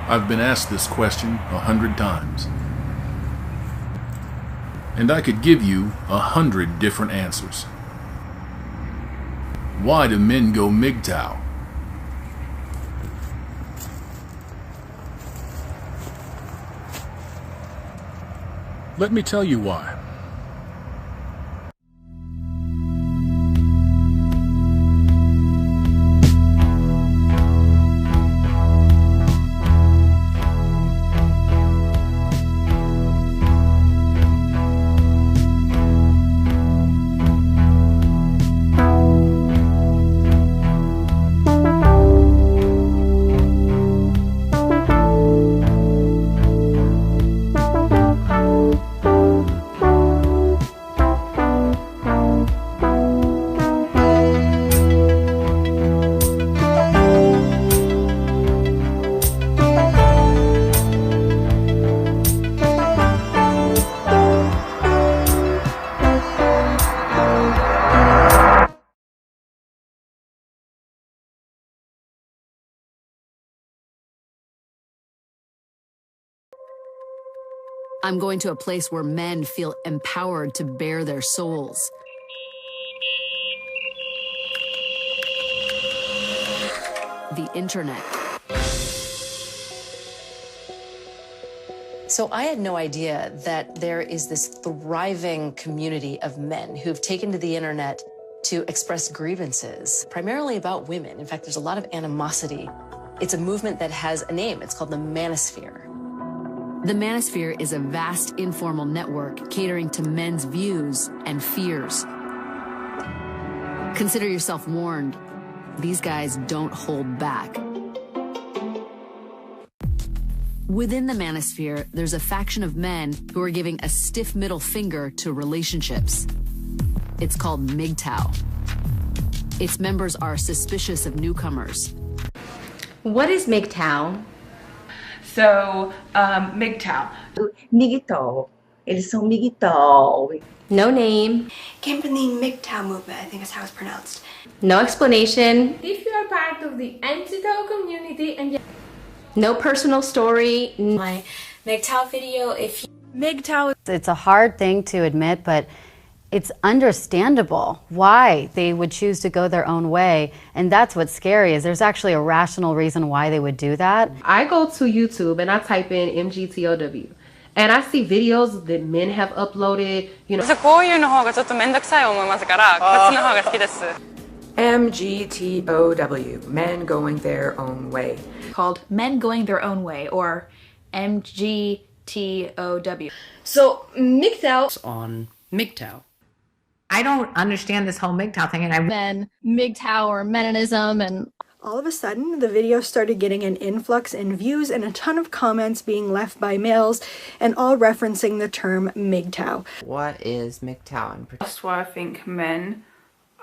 I've been asked this question 100 times, and I could give you 100 different answers. Why do men go MGTOW? Let me tell you why. I'm going to a place where men feel empowered to bare their souls. The internet. So I had no idea that there is this thriving community of men who've taken to the internet to express grievances, primarily about women. In fact, there's a lot of animosity. It's a movement that has a name. It's called the Manosphere. The Manosphere is a vast informal network catering to men's views and fears. Consider yourself warned. These guys don't hold back. Within the Manosphere, there's a faction of men who are giving a stiff middle finger to relationships. It's called MGTOW. Its members are suspicious of newcomers. What is MGTOW? So, MGTOW. MGTOW. Eles são MGTOW. No name. Came from the MGTOW movement, I think is how it's pronounced. No explanation. If you are part of the MGTOW community and no personal story. My MGTOW video, MGTOW. It's a hard thing to admit, but it's understandable why they would choose to go their own way. And that's what's scary, is there's actually a rational reason why they would do that. I go to YouTube and I type in MGTOW. And I see videos that men have uploaded, you know. MGTOW, men going their own way. Called Men Going Their Own Way, or MGTOW. So, MGTOW. On MGTOW. I don't understand this whole MGTOW thing, and Men, MGTOW, or Menonism, and all of a sudden, the video started getting an influx in views and a ton of comments being left by males, and all referencing the term MGTOW. What is MGTOW? That's why I think men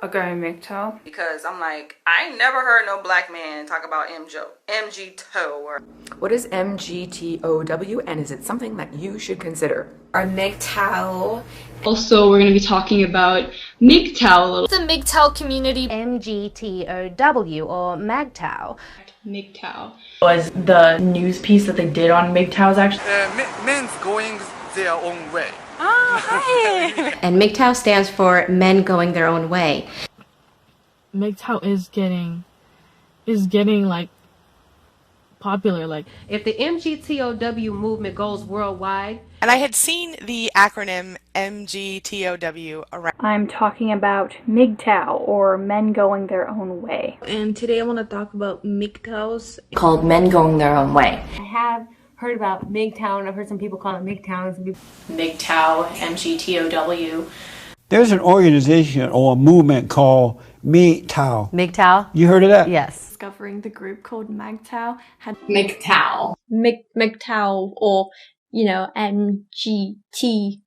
are going MGTOW. Because I'm like, I ain't never heard no black man talk about MGTOW. What is MGTOW, and is it something that you should consider? Our MGTOW. Also, we're going to be talking about MGTOW a little. The MGTOW community. MGTOW, or MGTOW. MGTOW was the news piece that they did on MGTOWs actually. Men's going their own way. Oh, hi! And MGTOW stands for Men Going Their Own Way. MGTOW is getting like popular. Like, if the MGTOW movement goes worldwide. And I had seen the acronym MGTOW around. I'm talking about MGTOW, or Men Going Their Own Way. And today I want to talk about MGTOWs. Called Men Going Their Own Way. I have heard about MGTOW, and I've heard some people call it MGTOW. And some people... MGTOW, MGTOW. There's an organization or a movement called MGTOW. MGTOW? You heard of that? Yes. Discovering the group called MGTOW had MGTOW. MGTOW, or, you know, MGTOW.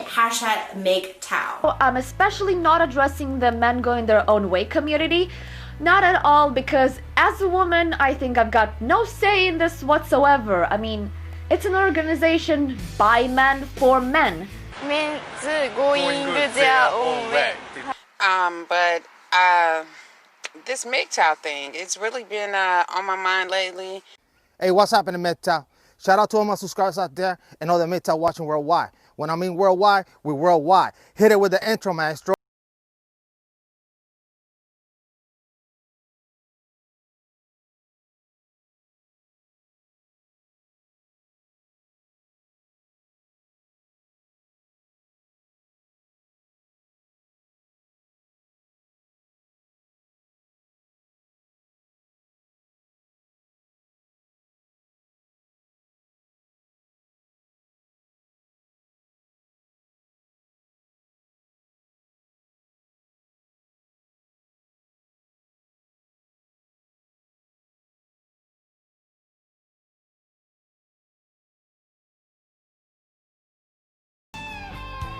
Hashtag MGTOW. I'm especially not addressing the Men Going Their Own Way community. Not at all, because as a woman, I think I've got no say in this whatsoever. I mean, it's an organization by men for men. Men going their own way. This MGTOW thing, it's really been on my mind lately. Hey, what's happening, MGTOW? Shout out to all my subscribers out there and all the MGTOW watching worldwide. When I mean worldwide, we're worldwide. Hit it with the intro, maestro.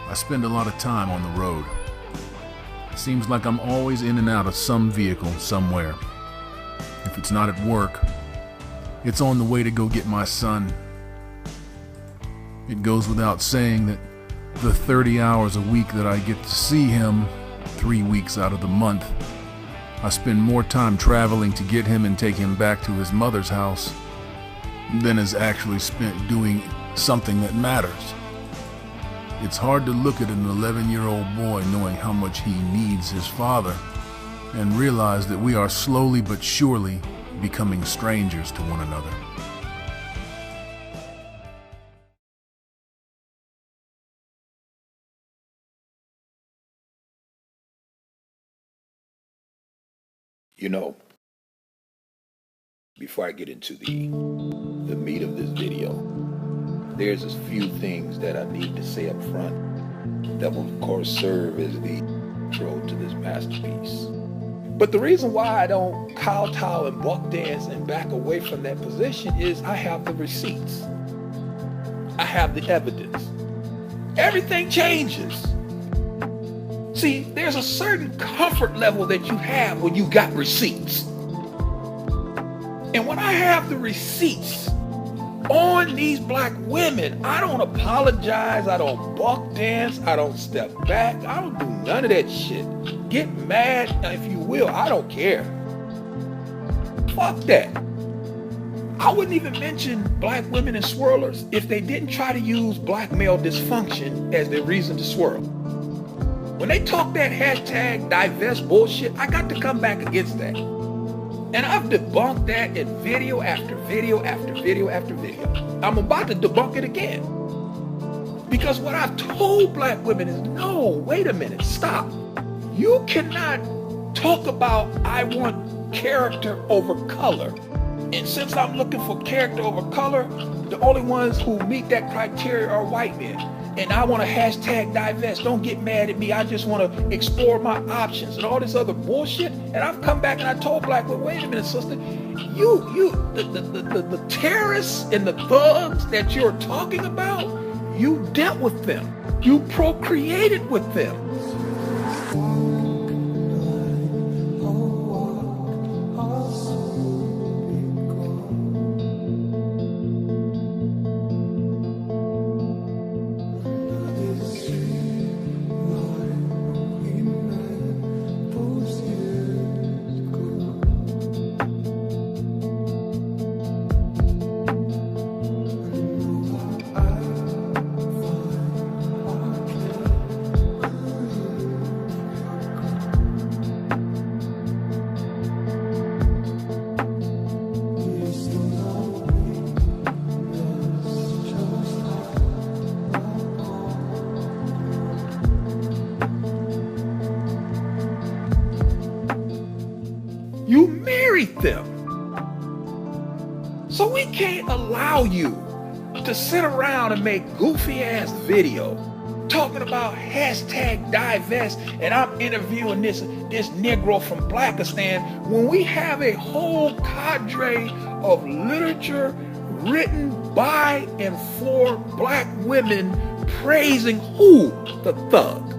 I spend a lot of time on the road. Seems like I'm always in and out of some vehicle somewhere. If it's not at work, it's on the way to go get my son. It goes without saying that the 30 hours a week that I get to see him, 3 weeks out of the month, I spend more time traveling to get him and take him back to his mother's house than is actually spent doing something that matters. It's hard to look at an 11-year-old boy knowing how much he needs his father and realize that we are slowly but surely becoming strangers to one another. You know, before I get into the meat of this video, there's a few things that I need to say up front that will of course serve as the intro to this masterpiece. But the reason why I don't kowtow and buck dance and back away from that position is I have the receipts. I have the evidence. Everything changes. See, there's a certain comfort level that you have when you got receipts. And when I have the receipts on these black women, I don't apologize, I don't buck dance, I don't step back, I don't do none of that shit. Get mad if you will, I don't care. Fuck that. I wouldn't even mention black women and swirlers if they didn't try to use black male dysfunction as their reason to swirl. When they talk that hashtag divest bullshit, I got to come back against that. And I've debunked that in video after video after video after video. I'm about to debunk it again. Because what I've told black women is, no, wait a minute, stop. You cannot talk about I want character over color. And since I'm looking for character over color, the only ones who meet that criteria are white men. And I want to hashtag divest. Don't get mad at me. I just want to explore my options and all this other bullshit. And I've come back and I told black women, wait a minute, sister, the terrorists and the thugs that you're talking about, you dealt with them. You procreated with them. You married them. So we can't allow you to sit around and make goofy ass video talking about hashtag divest and I'm interviewing this Negro from Blackistan when we have a whole cadre of literature written by and for black women praising who? The thug.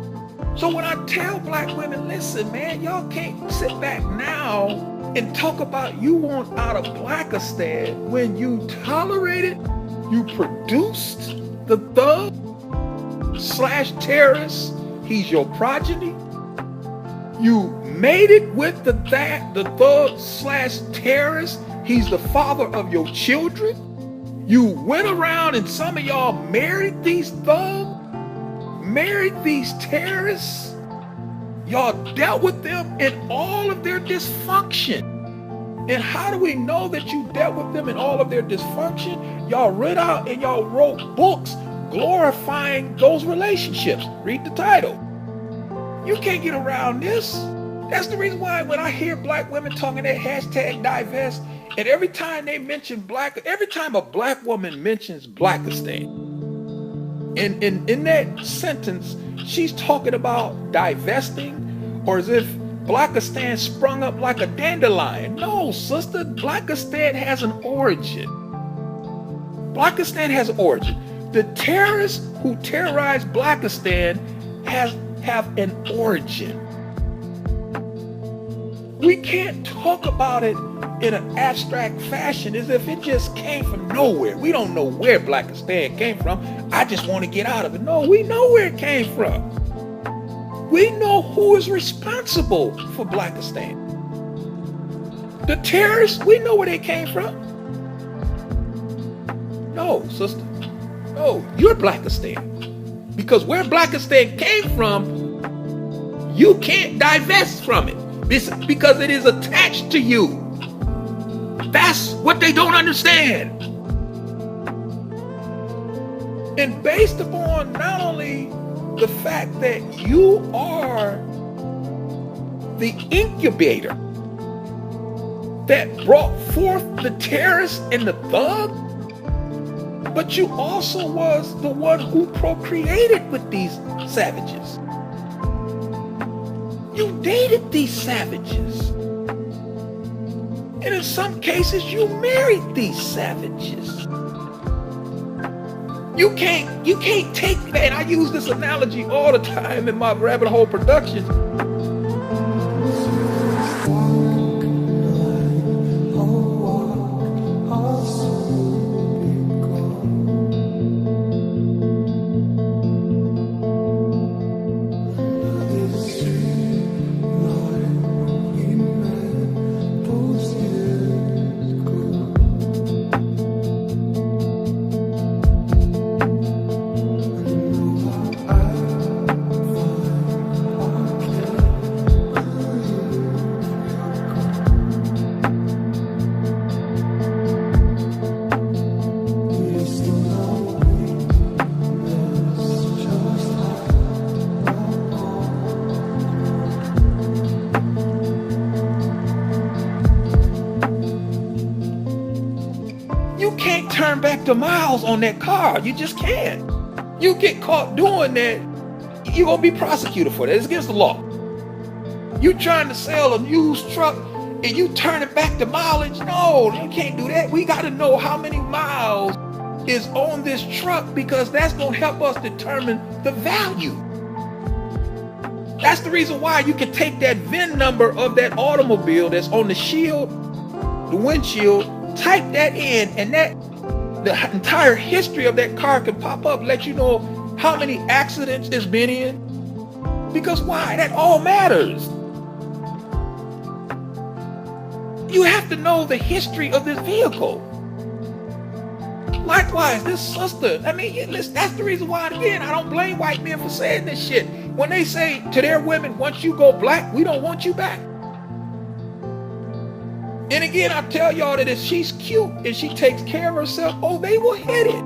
So when I tell black women, listen, man, y'all can't sit back now and talk about you want out of Blackistan when you tolerated, you produced the thug / terrorist. He's your progeny. You made it with the thug / terrorist. He's the father of your children. You went around and some of y'all married these thugs, married these terrorists. Y'all dealt with them in all of their dysfunction. And how do we know that you dealt with them in all of their dysfunction? Y'all read out and y'all wrote books glorifying those relationships. Read the title. You can't get around this. That's the reason why when I hear black women talking that hashtag divest, and every time they mention every time a black woman mentions Blackistan, in that sentence, she's talking about divesting, or as if Blackistan sprung up like a dandelion. No, sister, Blackistan has an origin. Blackistan has an origin. The terrorists who terrorized Blackistan have an origin. We can't talk about it in an abstract fashion as if it just came from nowhere. We don't know where Blackistan came from. I just want to get out of it. No, we know where it came from. We know who is responsible for Blackistan. The terrorists, we know where they came from. No, sister. No, you're Blackistan. Because where Blackistan came from, you can't divest from it. Because it is attached to you. That's what they don't understand. And based upon not only the fact that you are the incubator that brought forth the terrorists and the thug, but you also was the one who procreated with these savages. You dated these savages. And in some cases, you married these savages. You can't take that. And I use this analogy all the time in my rabbit hole productions. Turn back the miles on that car. You just can't. You get caught doing that, you're gonna be prosecuted for that. It's against the law. You trying to sell a used truck and you turn it back the mileage? No, you can't do that. We gotta know how many miles is on this truck, because that's gonna help us determine the value. That's the reason why you can take that VIN number of that automobile that's on the shield, the windshield, type that in, and the entire history of that car can pop up, let you know how many accidents it's been in. Because why? That all matters. You have to know the history of this vehicle. Likewise, this sister, I mean, listen, that's the reason why, again, I don't blame white men for saying this shit. When they say to their women, once you go black, we don't want you back. And again, I tell y'all that if she's cute and she takes care of herself, oh, they will hit it.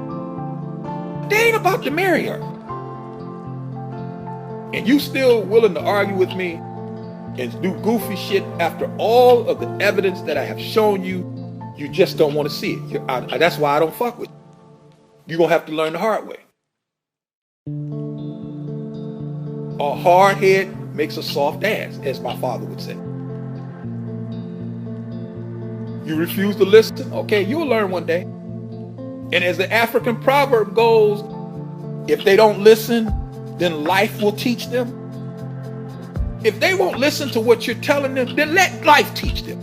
They ain't about to marry her. And you still willing to argue with me and do goofy shit after all of the evidence that I have shown you, you just don't want to see it. That's why I don't fuck with you. You're going to have to learn the hard way. A hard head makes a soft ass, as my father would say. You refuse to listen? Okay, you'll learn one day. And as the African proverb goes, if they don't listen, then life will teach them. If they won't listen to what you're telling them, then let life teach them.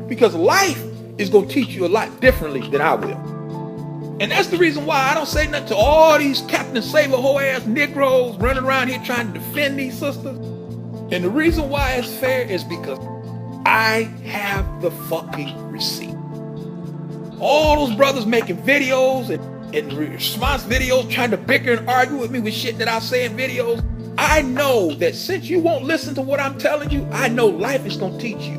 Because life is going to teach you a lot differently than I will. And that's the reason why I don't say nothing to all these Captain Save-A-Hoe ass Negroes running around here trying to defend these sisters. And the reason why it's fair is because I have the fucking receipt. All those brothers making videos and response videos trying to bicker and argue with me with shit that I say in videos. I know that since you won't listen to what I'm telling you, I know life is going to teach you.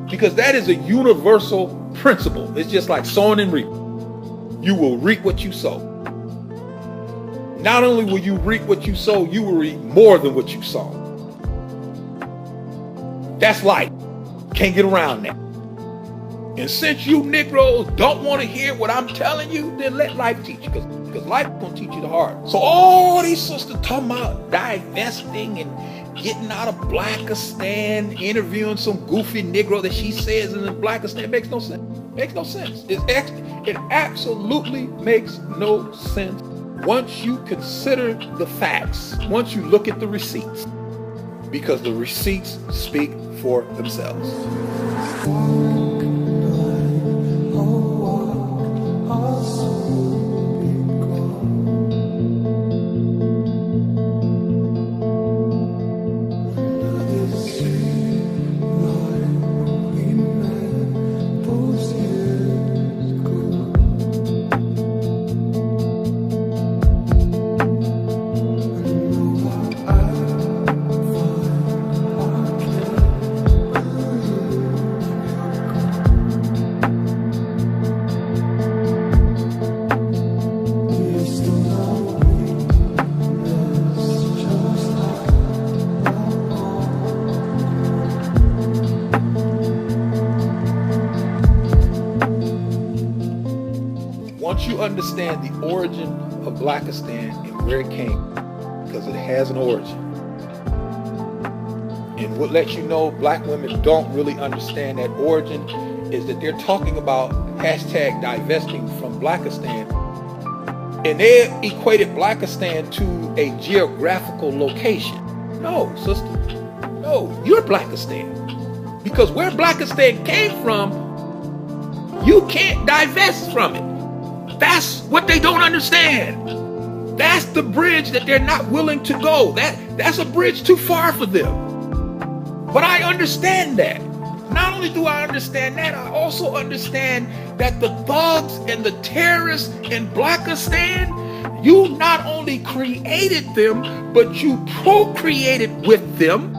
Because that is a universal principle. It's just like sowing and reaping. You will reap what you sow. Not only will you reap what you sow, you will reap more than what you sow. That's life. Can't get around that. And since you Negroes don't want to hear what I'm telling you, then let life teach you, because life is going to teach you the hard. So all these sisters talking about divesting and getting out of Blackistan, interviewing some goofy Negro that she says is in Blackistan, makes no sense. Makes no sense. It absolutely makes no sense once you consider the facts, once you look at the receipts, because the receipts speak for themselves. Once you understand the origin of Blackistan and where it came, because it has an origin, and what lets you know black women don't really understand that origin is that they're talking about hashtag divesting from Blackistan, and they equated Blackistan to a geographical location. No, sister, no, you're Blackistan, because where Blackistan came from, you can't divest from it. That's what they don't understand. That's the bridge that they're not willing to go. That's a bridge too far for them. But I understand that. Not only do I understand that, I also understand that the thugs and the terrorists in Blackistan, you not only created them, but you procreated with them.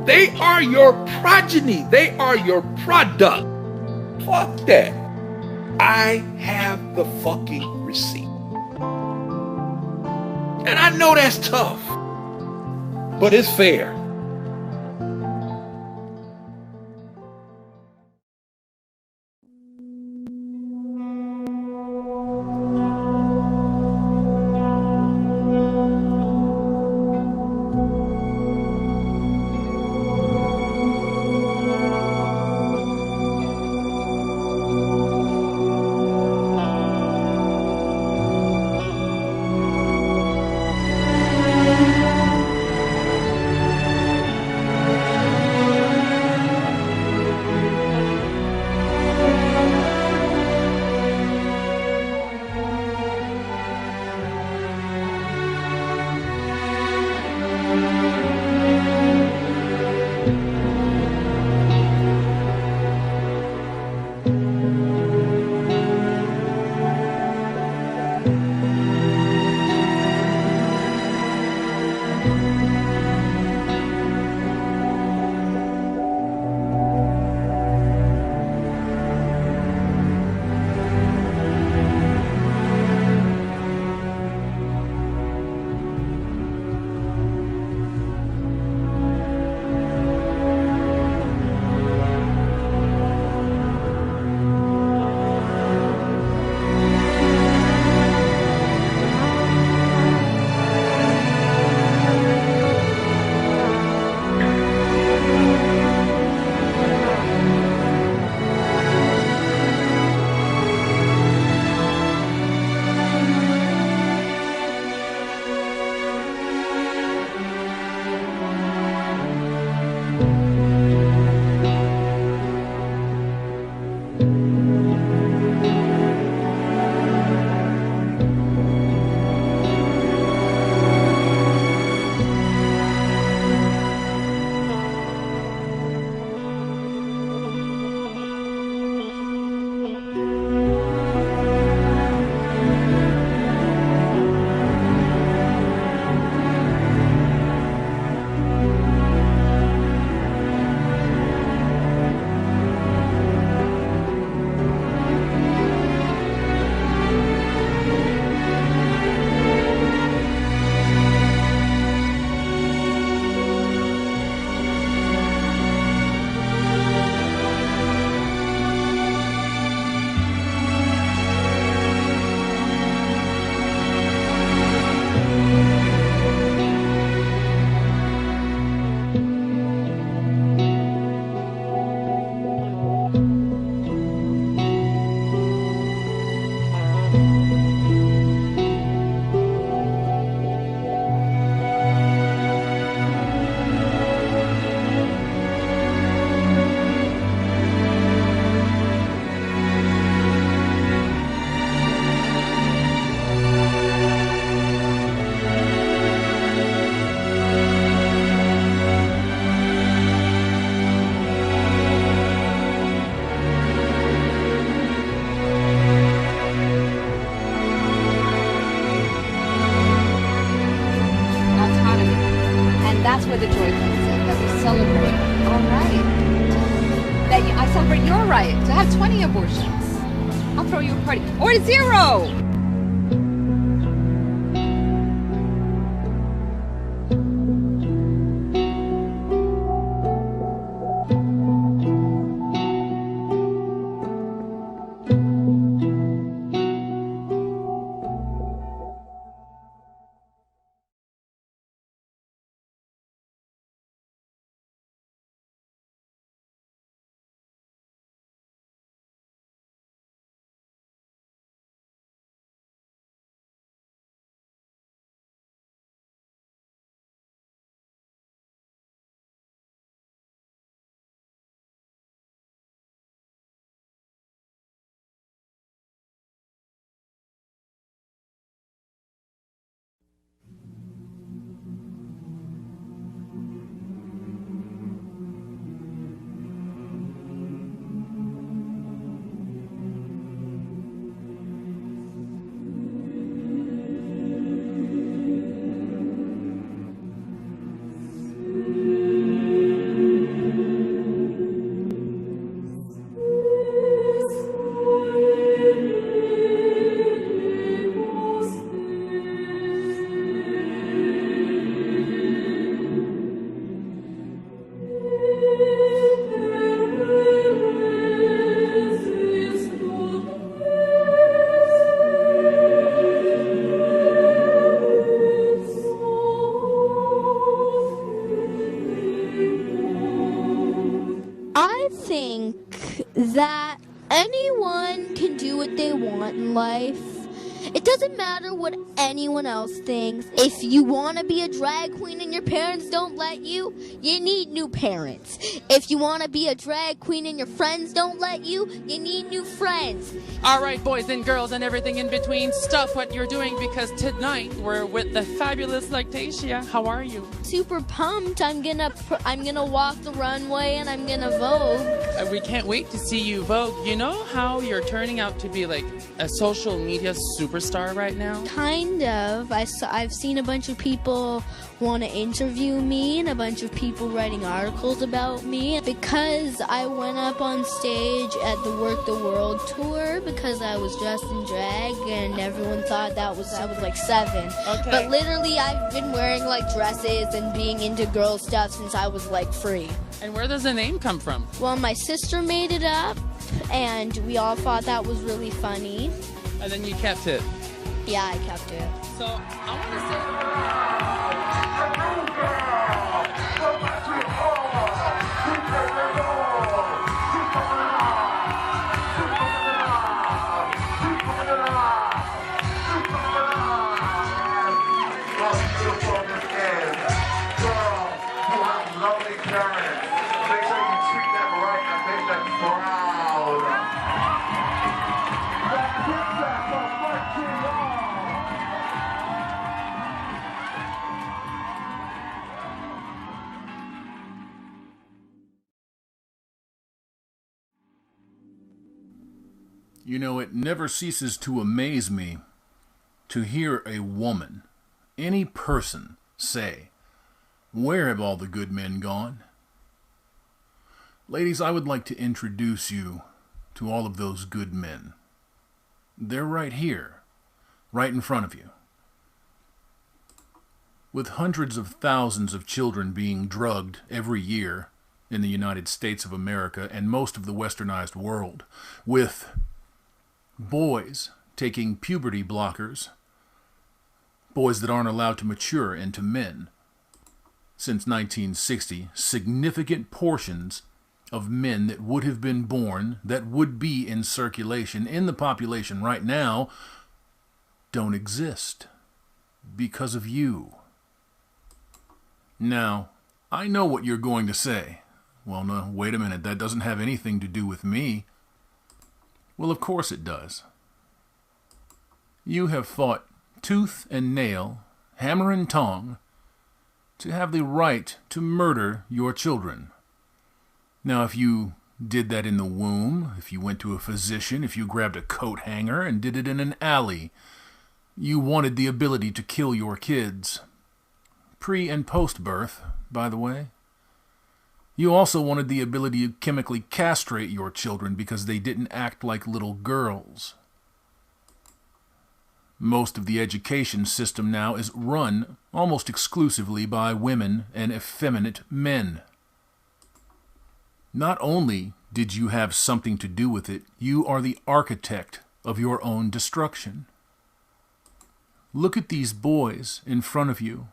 They are your progeny. They are your product. Fuck that. I have the fucking receipt. And I know that's tough, but it's fair. try it. To have 20 abortions. I'll throw you a party. Or 0! I think that anyone can do what they want in life. It doesn't matter what anyone else thinks. If you want to be a drag queen and your parents don't let you, you need new parents. If you want to be a drag queen and your friends don't let you, you need new friends. All right, boys and girls and everything in between, stop what you're doing because tonight we're with the fabulous Lactatia. How are you? Super pumped. I'm gonna walk the runway and I'm gonna Vogue. We can't wait to see you Vogue. You know how you're turning out to be like a social media superstar right now? Kind of. I've seen a bunch of people want to interview me and a bunch of people writing articles about me because I went up on stage at the Work the World tour because I was dressed in drag and everyone thought I was like 7. Okay. But literally I've been wearing like dresses and being into girl stuff since I was like 3. And where does the name come from? Well, my sister made it up and we all thought that was really funny. And then you kept it. Yeah, I kept it. So I want to say... You know, it never ceases to amaze me to hear a woman, any person, say, "Where have all the good men gone?" Ladies, I would like to introduce you to all of those good men. They're right here, right in front of you. With hundreds of thousands of children being drugged every year in the United States of America and most of the westernized world, with boys taking puberty blockers, boys that aren't allowed to mature into men. Since 1960, significant portions of men that would have been born, that would be in circulation in the population right now, don't exist because of you. Now, I know what you're going to say. Well, no, wait a minute, that doesn't have anything to do with me. Well, of course it does. You have fought tooth and nail, hammer and tong, to have the right to murder your children. Now, if you did that in the womb, if you went to a physician, if you grabbed a coat hanger and did it in an alley, you wanted the ability to kill your kids. Pre- and post-birth, by the way. You also wanted the ability to chemically castrate your children because they didn't act like little girls. Most of the education system now is run almost exclusively by women and effeminate men. Not only did you have something to do with it, you are the architect of your own destruction. Look at these boys in front of you.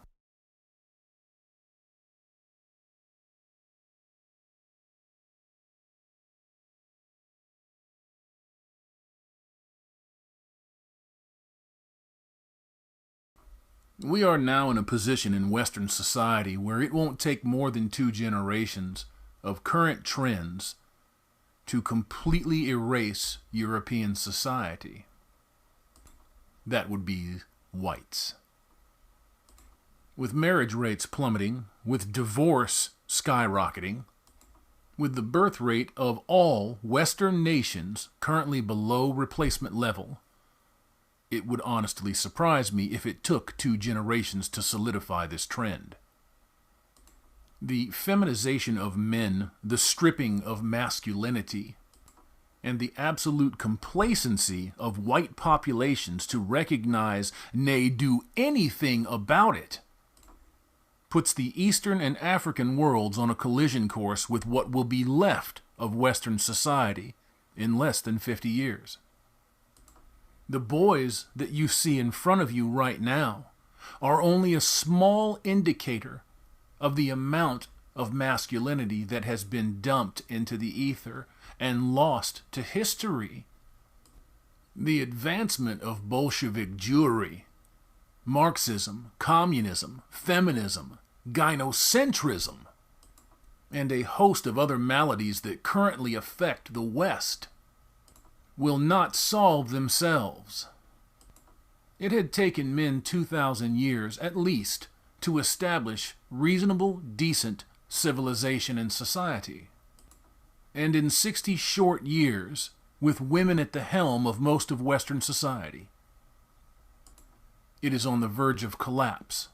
We are now in a position in Western society where it won't take more than 2 generations of current trends to completely erase European society. That would be whites. With marriage rates plummeting, with divorce skyrocketing, with the birth rate of all Western nations currently below replacement level, it would honestly surprise me if it took 2 generations to solidify this trend. The feminization of men, the stripping of masculinity, and the absolute complacency of white populations to recognize, nay, do anything about it, puts the Eastern and African worlds on a collision course with what will be left of Western society in less than 50 years. The boys that you see in front of you right now are only a small indicator of the amount of masculinity that has been dumped into the ether and lost to history. The advancement of Bolshevik Jewry, Marxism, communism, feminism, gynocentrism, and a host of other maladies that currently affect the West will not solve themselves. It had taken men 2,000 years at least to establish reasonable, decent civilization and society. And in 60 short years, with women at the helm of most of Western society, it is on the verge of collapse.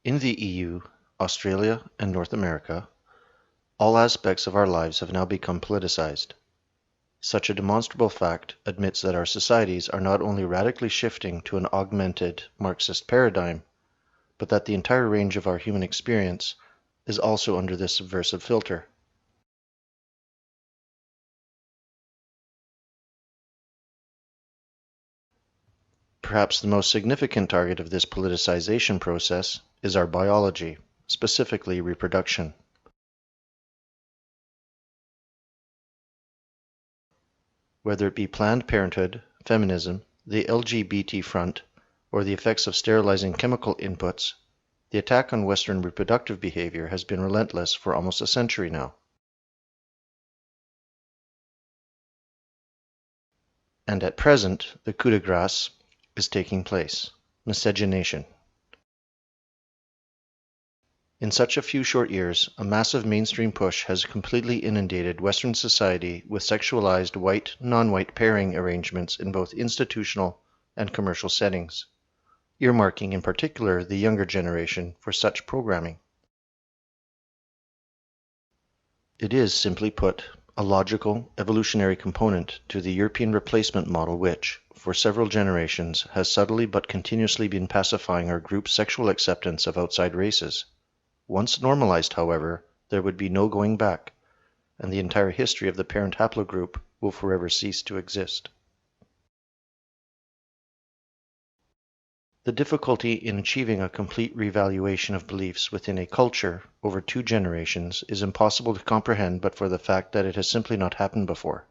In the EU, Australia, and North America, all aspects of our lives have now become politicized. Such a demonstrable fact admits that our societies are not only radically shifting to an augmented Marxist paradigm, but that the entire range of our human experience is also under this subversive filter. Perhaps the most significant target of this politicization process is our biology, specifically reproduction. Whether it be Planned Parenthood, feminism, the LGBT front, or the effects of sterilizing chemical inputs, the attack on Western reproductive behavior has been relentless for almost a century now. And at present, the coup de grace is taking place: miscegenation. In such a few short years, a massive mainstream push has completely inundated Western society with sexualized white, non-white pairing arrangements in both institutional and commercial settings, earmarking in particular the younger generation for such programming. It is, simply put, a logical, evolutionary component to the European replacement model which, for several generations, has subtly but continuously been pacifying our group's sexual acceptance of outside races. Once normalized, however, there would be no going back, and the entire history of the parent haplogroup will forever cease to exist. The difficulty in achieving a complete revaluation of beliefs within a culture over 2 generations is impossible to comprehend but for the fact that it has simply not happened before.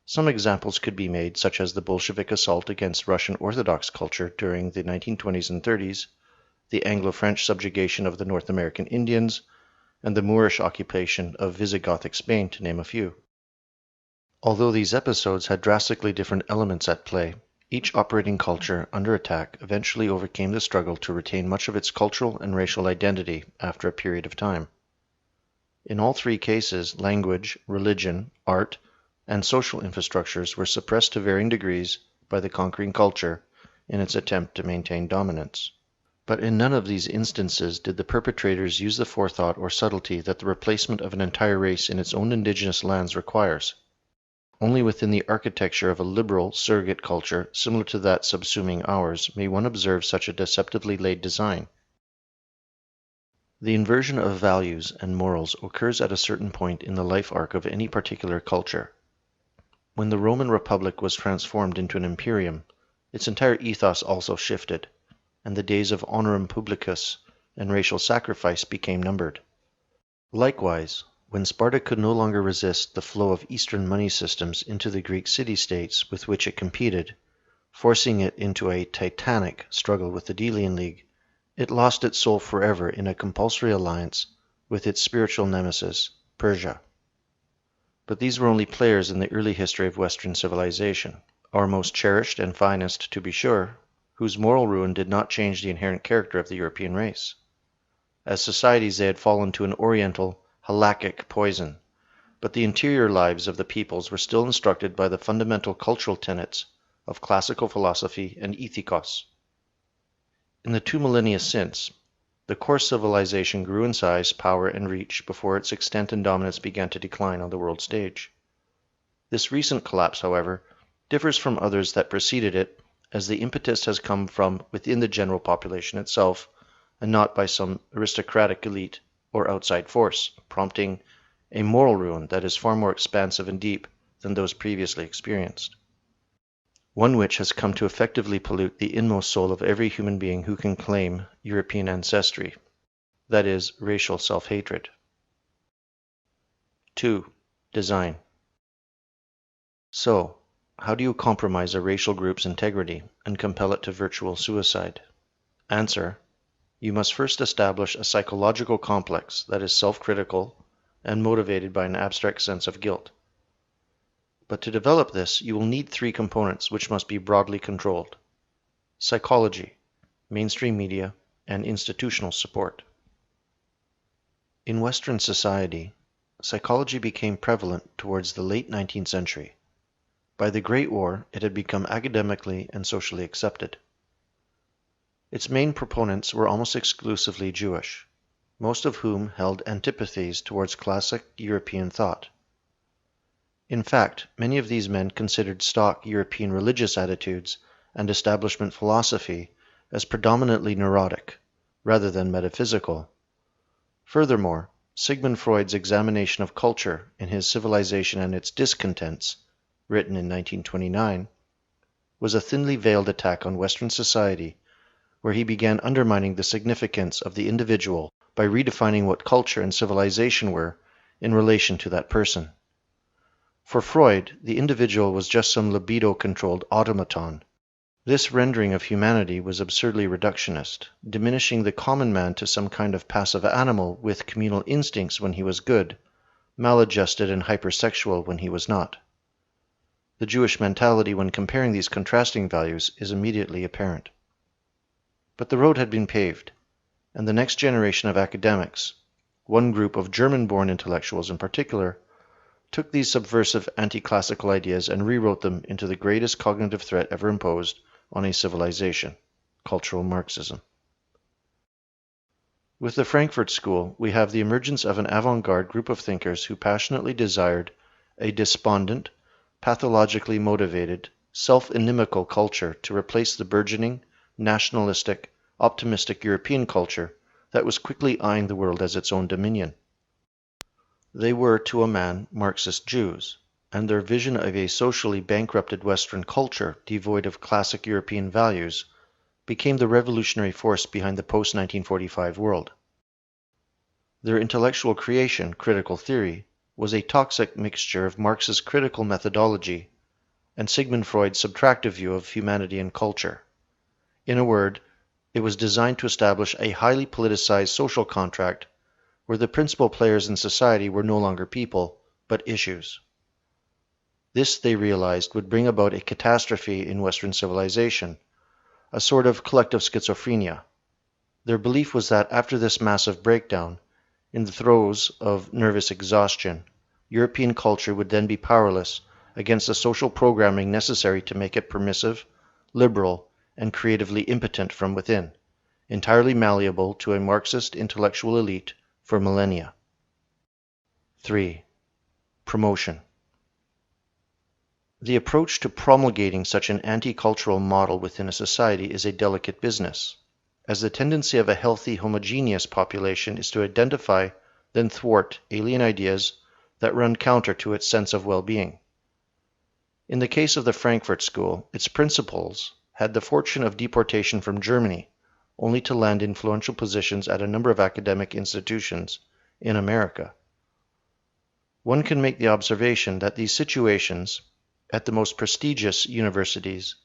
Some examples could be made, such as the Bolshevik assault against Russian Orthodox culture during the 1920s and 30s, the Anglo-French subjugation of the North American Indians, and the Moorish occupation of Visigothic Spain, to name a few. Although these episodes had drastically different elements at play, each operating culture under attack eventually overcame the struggle to retain much of its cultural and racial identity after a period of time. In all 3 cases, language, religion, art, and social infrastructures were suppressed to varying degrees by the conquering culture in its attempt to maintain dominance. But in none of these instances did the perpetrators use the forethought or subtlety that the replacement of an entire race in its own indigenous lands requires. Only within the architecture of a liberal surrogate culture similar to that subsuming ours may one observe such a deceptively laid design. The inversion of values and morals occurs at a certain point in the life arc of any particular culture. When the Roman Republic was transformed into an imperium, its entire ethos also shifted, and the days of honorum publicus and racial sacrifice became numbered. Likewise, when Sparta could no longer resist the flow of Eastern money systems into the Greek city-states with which it competed, forcing it into a titanic struggle with the Delian League, it lost its soul forever in a compulsory alliance with its spiritual nemesis, Persia. But these were only players in the early history of Western civilization, our most cherished and finest, to be sure, whose moral ruin did not change the inherent character of the European race. As societies they had fallen to an oriental, halakhic poison, but the interior lives of the peoples were still instructed by the fundamental cultural tenets of classical philosophy and ethikos. In the 2 millennia since, the core civilization grew in size, power, and reach before its extent and dominance began to decline on the world stage. This recent collapse, however, differs from others that preceded it, as the impetus has come from within the general population itself, and not by some aristocratic elite or outside force, prompting a moral ruin that is far more expansive and deep than those previously experienced. One which has come to effectively pollute the inmost soul of every human being who can claim European ancestry, that is, racial self-hatred. 2. Design. So, how do you compromise a racial group's integrity and compel it to virtual suicide? Answer: you must first establish a psychological complex that is self-critical and motivated by an abstract sense of guilt. But to develop this, you will need 3 components which must be broadly controlled: psychology, mainstream media, and institutional support. In Western society, psychology became prevalent towards the late 19th century. By the Great War, it had become academically and socially accepted. Its main proponents were almost exclusively Jewish, most of whom held antipathies towards classic European thought. In fact, many of these men considered stock European religious attitudes and establishment philosophy as predominantly neurotic, rather than metaphysical. Furthermore, Sigmund Freud's examination of culture in his Civilization and Its Discontents, written in 1929, was a thinly veiled attack on Western society, where he began undermining the significance of the individual by redefining what culture and civilization were in relation to that person. For Freud, the individual was just some libido-controlled automaton. This rendering of humanity was absurdly reductionist, diminishing the common man to some kind of passive animal with communal instincts when he was good, maladjusted and hypersexual when he was not. The Jewish mentality when comparing these contrasting values is immediately apparent. But the road had been paved, and the next generation of academics, one group of German-born intellectuals in particular, took these subversive anti-classical ideas and rewrote them into the greatest cognitive threat ever imposed on a civilization: cultural Marxism. With the Frankfurt School, we have the emergence of an avant-garde group of thinkers who passionately desired a despondent, pathologically motivated, self-inimical culture to replace the burgeoning, nationalistic, optimistic European culture that was quickly eyeing the world as its own dominion. They were, to a man, Marxist Jews, and their vision of a socially bankrupted Western culture devoid of classic European values became the revolutionary force behind the post-1945 world. Their intellectual creation, critical theory, was a toxic mixture of Marx's critical methodology and Sigmund Freud's subtractive view of humanity and culture. In a word, it was designed to establish a highly politicized social contract where the principal players in society were no longer people, but issues. This, they realized, would bring about a catastrophe in Western civilization, a sort of collective schizophrenia. Their belief was that after this massive breakdown, in the throes of nervous exhaustion, European culture would then be powerless against the social programming necessary to make it permissive, liberal, and creatively impotent from within, entirely malleable to a Marxist intellectual elite for millennia. 3. Promotion. The approach to promulgating such an anti-cultural model within a society is a delicate business, as the tendency of a healthy, homogeneous population is to identify, then thwart, alien ideas that run counter to its sense of well-being. In the case of the Frankfurt School, its principals had the fortune of deportation from Germany, only to land influential positions at a number of academic institutions in America. One can make the observation that these situations, at the most prestigious universities,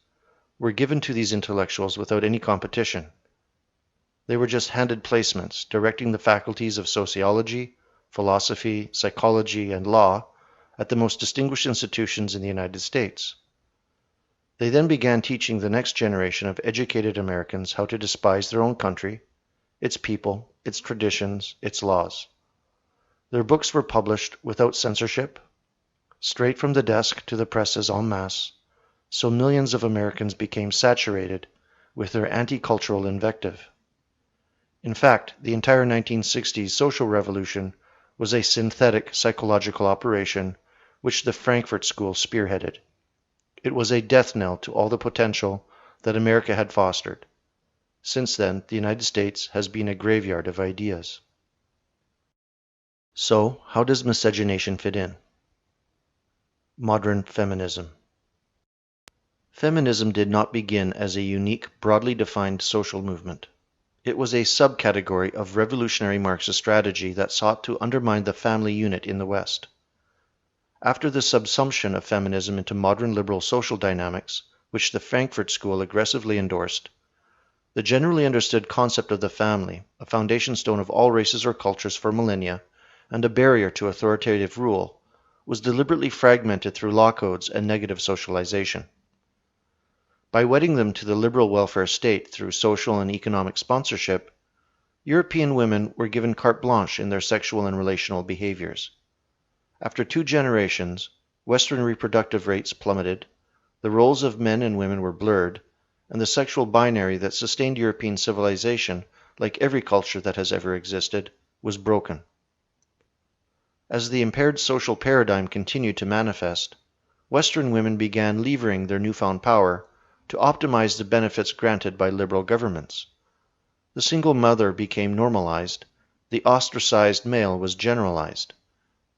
were given to these intellectuals without any competition. They were just handed placements, directing the faculties of sociology, philosophy, psychology, and law at the most distinguished institutions in the United States. They then began teaching the next generation of educated Americans how to despise their own country, its people, its traditions, its laws. Their books were published without censorship, straight from the desk to the presses en masse, so millions of Americans became saturated with their anti-cultural invective. In fact, the entire 1960s social revolution was a synthetic psychological operation which the Frankfurt School spearheaded. It was a death knell to all the potential that America had fostered. Since then, the United States has been a graveyard of ideas. So, how does miscegenation fit in? Modern feminism. Feminism did not begin as a unique, broadly defined social movement. It was a subcategory of revolutionary Marxist strategy that sought to undermine the family unit in the West. After the subsumption of feminism into modern liberal social dynamics, which the Frankfurt School aggressively endorsed, the generally understood concept of the family, a foundation stone of all races or cultures for millennia, and a barrier to authoritative rule, was deliberately fragmented through law codes and negative socialization. By wedding them to the liberal welfare state through social and economic sponsorship, European women were given carte blanche in their sexual and relational behaviors. After 2 generations, Western reproductive rates plummeted, the roles of men and women were blurred, and the sexual binary that sustained European civilization, like every culture that has ever existed, was broken. As the impaired social paradigm continued to manifest, Western women began levering their newfound power to optimize the benefits granted by liberal governments. The single mother became normalized, the ostracized male was generalized.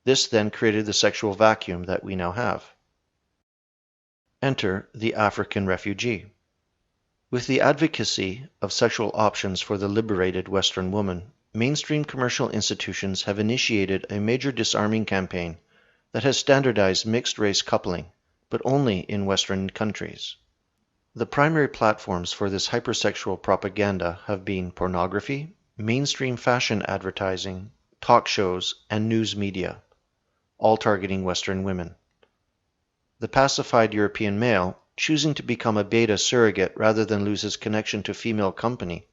This then created the sexual vacuum that we now have. Enter the African refugee. With the advocacy of sexual options for the liberated Western woman, mainstream commercial institutions have initiated a major disarming campaign that has standardized mixed-race coupling, but only in Western countries. The primary platforms for this hypersexual propaganda have been pornography, mainstream fashion advertising, talk shows, and news media, all targeting Western women. The pacified European male, choosing to become a beta surrogate rather than lose his connection to female company,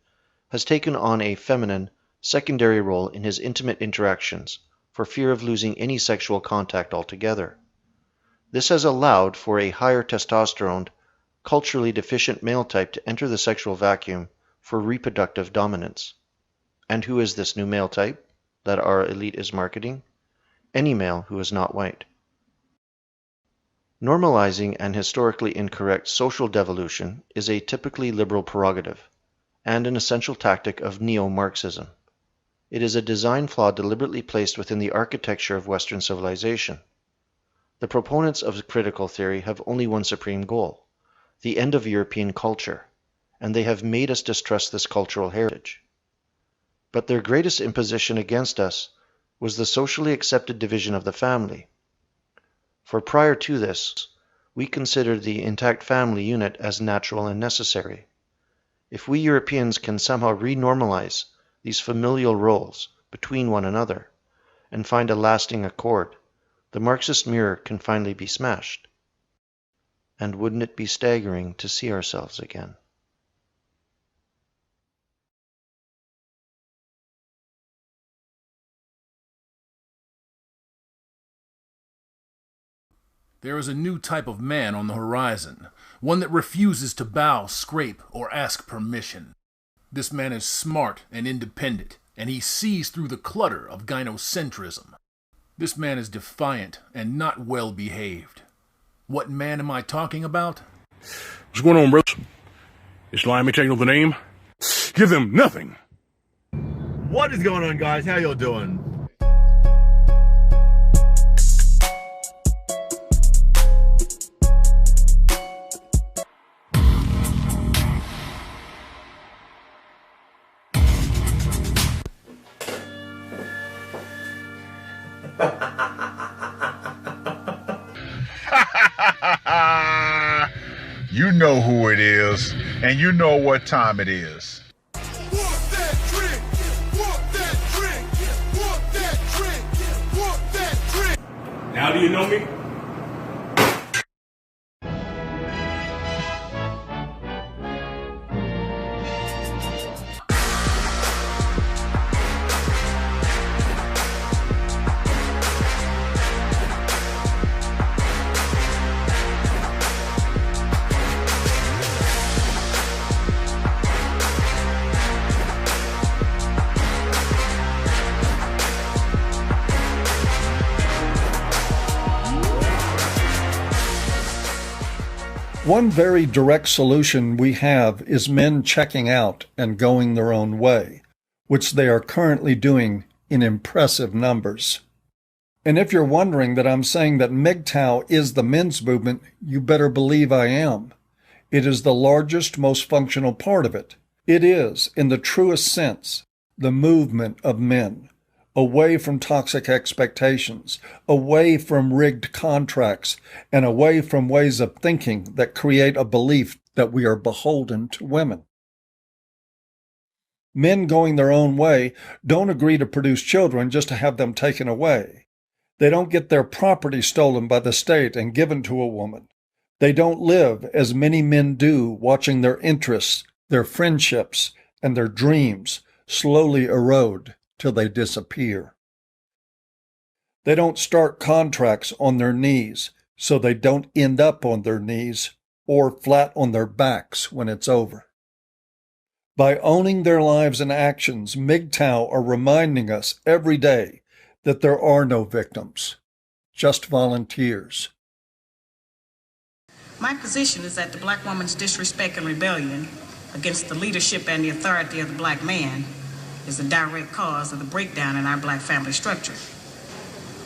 has taken on a feminine, secondary role in his intimate interactions for fear of losing any sexual contact altogether. This has allowed for a higher testosterone, culturally deficient male type to enter the sexual vacuum for reproductive dominance. And who is this new male type that our elite is marketing? Any male who is not white. Normalizing an historically incorrect social devolution is a typically liberal prerogative, and an essential tactic of neo-Marxism. It is a design flaw deliberately placed within the architecture of Western civilization. The proponents of critical theory have only one supreme goal: the end of European culture, and they have made us distrust this cultural heritage. But their greatest imposition against us was the socially accepted division of the family. For prior to this, we considered the intact family unit as natural and necessary. If we Europeans can somehow re-normalize these familial roles between one another and find a lasting accord, the Marxist mirror can finally be smashed. And wouldn't it be staggering to see ourselves again? There is a new type of man on the horizon, one that refuses to bow, scrape, or ask permission. This man is smart and independent, and he sees through the clutter of gynocentrism. This man is defiant and not well behaved. What man am I talking about? What's going on, bros? It's Slimy taking over the name. Give them nothing. What is going on, guys? How y'all doing? You know who it is, and you know what time it is. Now do you know me? One very direct solution we have is men checking out and going their own way, which they are currently doing in impressive numbers. And if you're wondering that I'm saying that MGTOW is the men's movement, you better believe I am. It is the largest, most functional part of it. It is, in the truest sense, the movement of men, away from toxic expectations, away from rigged contracts, and away from ways of thinking that create a belief that we are beholden to women. Men going their own way don't agree to produce children just to have them taken away. They don't get their property stolen by the state and given to a woman. They don't live, as many men do, watching their interests, their friendships, and their dreams slowly erode till they disappear. They don't start contracts on their knees, so they don't end up on their knees or flat on their backs when it's over. By owning their lives and actions, MGTOW are reminding us every day that there are no victims, just volunteers. My position is that the black woman's disrespect and rebellion against the leadership and the authority of the black man is a direct cause of the breakdown in our black family structure.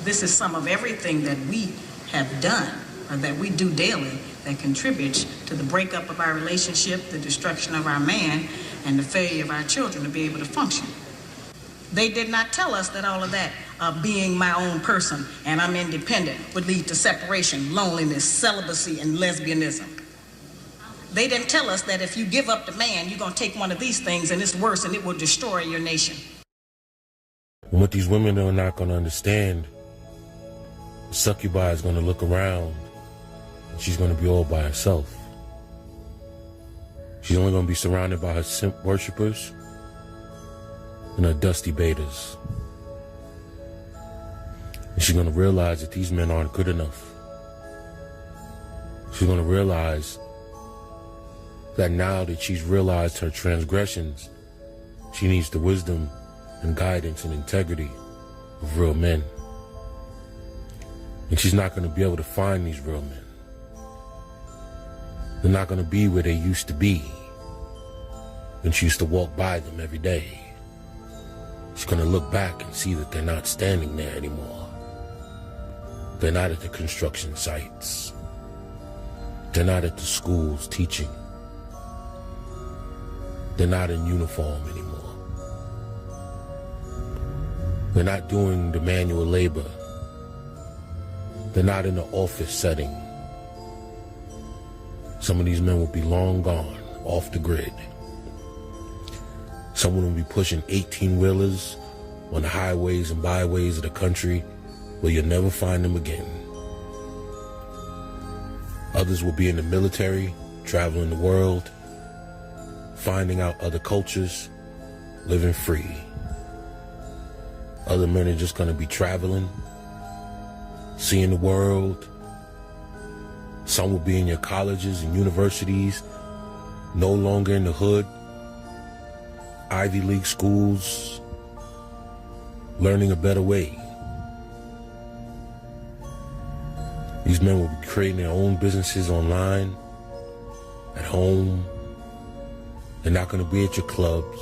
This is some of everything that we have done, or that we do daily, that contributes to the breakup of our relationship, the destruction of our man, and the failure of our children to be able to function. They did not tell us that all of that, being my own person and I'm independent, would lead to separation, loneliness, celibacy, and lesbianism. They didn't tell us that if you give up the man, you're going to take one of these things and it's worse and it will destroy your nation. And what these women are not going to understand, the succubi is going to look around and she's going to be all by herself. She's only going to be surrounded by her simp worshipers and her dusty betas. And she's going to realize that these men aren't good enough. She's going to realize that now that she's realized her transgressions, she needs the wisdom and guidance and integrity of real men. And she's not going to be able to find these real men. They're not going to be where they used to be when she used to walk by them every day. She's going to look back and see that they're not standing there anymore. They're not at the construction sites. They're not at the schools teaching. They're not in uniform anymore. They're not doing the manual labor. They're not in the office setting. Some of these men will be long gone, off the grid. Someone will be pushing 18-wheelers on the highways and byways of the country where you'll never find them again. Others will be in the military, traveling the world, finding out other cultures, living free. Other men are just going to be traveling, seeing the world, Some will be in your colleges and universities, no longer in the hood, Ivy League schools, learning a better way. These men will be creating their own businesses online, at home. They're not going to be at your clubs.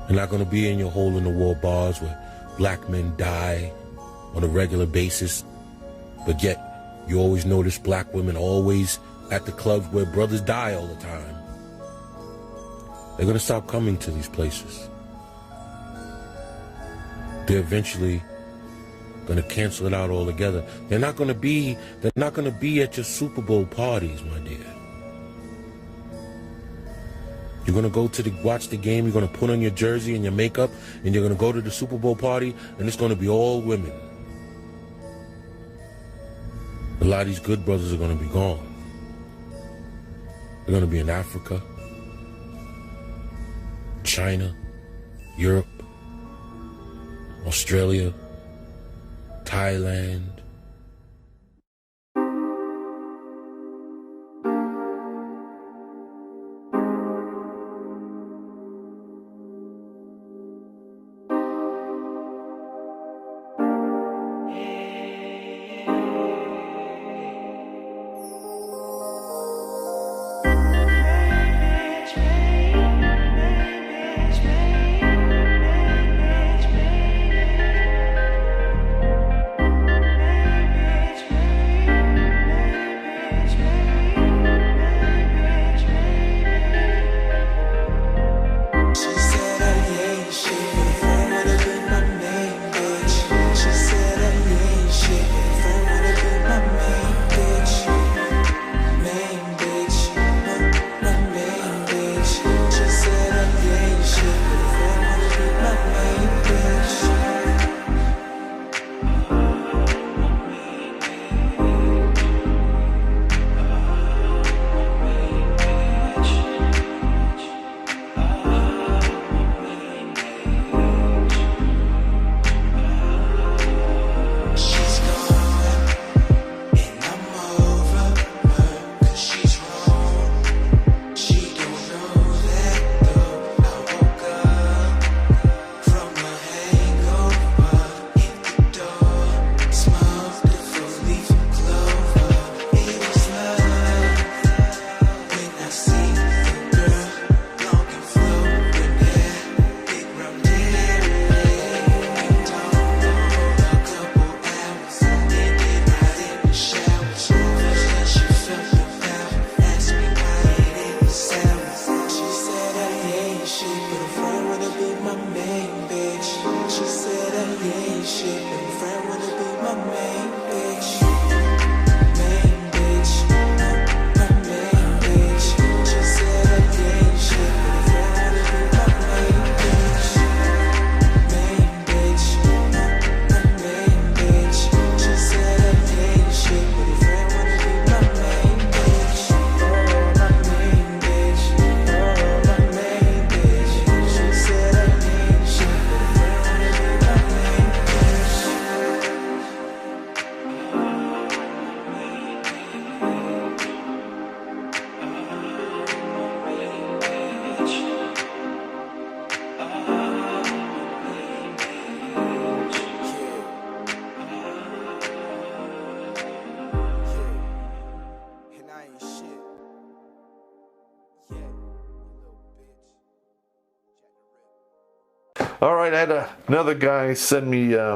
They're not going to be in your hole-in-the-wall bars where black men die on a regular basis. But yet, you always notice black women always at the clubs where brothers die all the time. They're going to stop coming to these places. They're eventually going to cancel it out altogether. They're not going to be at your Super Bowl parties, my dear. You're going to go to watch the game, you're going to put on your jersey and your makeup, and you're going to go to the Super Bowl party, and it's going to be all women. A lot of these good brothers are going to be gone. They're going to be in Africa, China, Europe, Australia, Thailand. All right, I had another guy send me a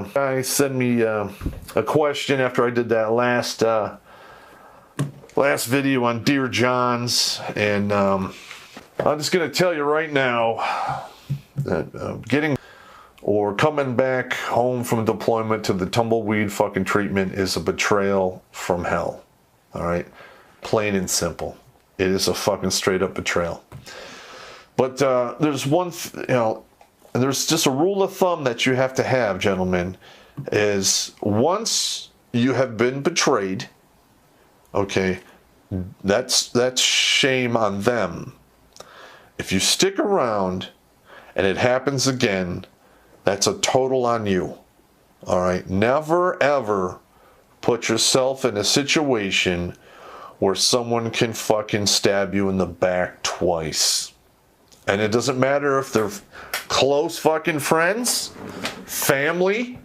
question after I did that last video on Dear Johns, and I'm just going to tell you right now that getting or coming back home from deployment to the tumbleweed fucking treatment is a betrayal from hell. All right, plain and simple. It is a fucking straight up betrayal. But there's one, there's just a rule of thumb that you have to have, gentlemen, is once you have been betrayed, okay, that's shame on them. If you stick around and it happens again, that's a total on you. All right, never ever put yourself in a situation where someone can fucking stab you in the back twice. And it doesn't matter if they're close fucking friends, family.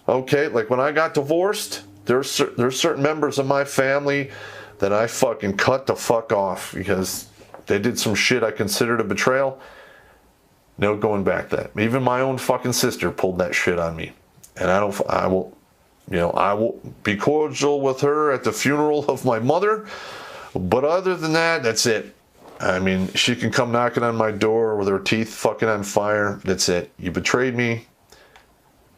Okay, like when I got divorced, there's certain members of my family that I fucking cut the fuck off because they did some shit I considered a betrayal. No going back that. Even my own fucking sister pulled that shit on me. And I will be cordial with her at the funeral of my mother. But other than that, that's it. I mean, she can come knocking on my door with her teeth fucking on fire. That's it. You betrayed me.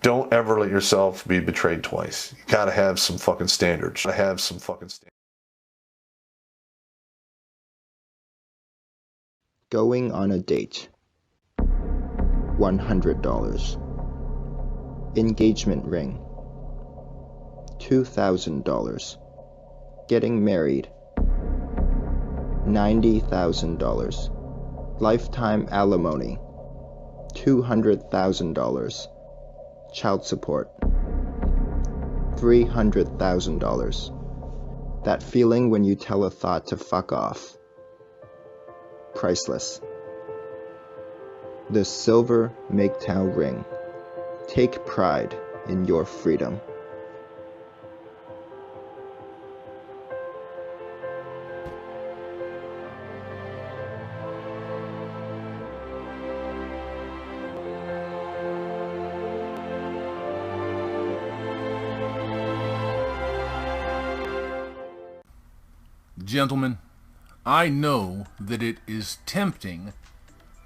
Don't ever let yourself be betrayed twice. You gotta have some fucking standards. Going on a date. $100. Engagement ring. $2,000. Getting married. $90,000. Lifetime alimony. $200,000. Child support. $300,000. That feeling when you tell a thought to fuck off. Priceless. The silver MGTOW ring. Take pride in your freedom. Gentlemen, I know that it is tempting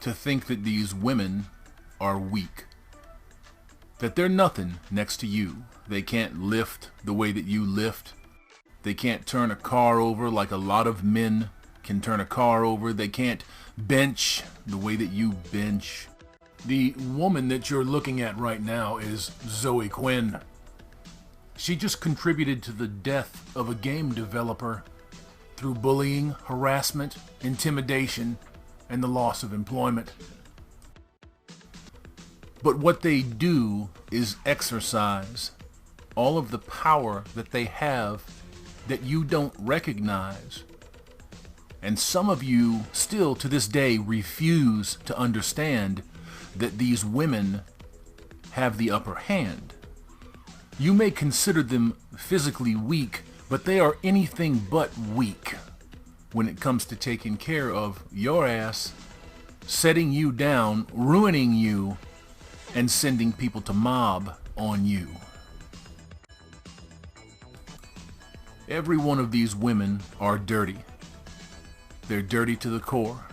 to think that these women are weak. That they're nothing next to you. They can't lift the way that you lift. They can't turn a car over like a lot of men can turn a car over. They can't bench the way that you bench. The woman that you're looking at right now is Zoe Quinn. She just contributed to the death of a game developer through bullying, harassment, intimidation, and the loss of employment. But what they do is exercise all of the power that they have that you don't recognize. And some of you still to this day refuse to understand that these women have the upper hand. You may consider them physically weak, but they are anything but weak when it comes to taking care of your ass, setting you down, ruining you, and sending people to mob on you. Every one of these women are dirty. They're dirty to the core.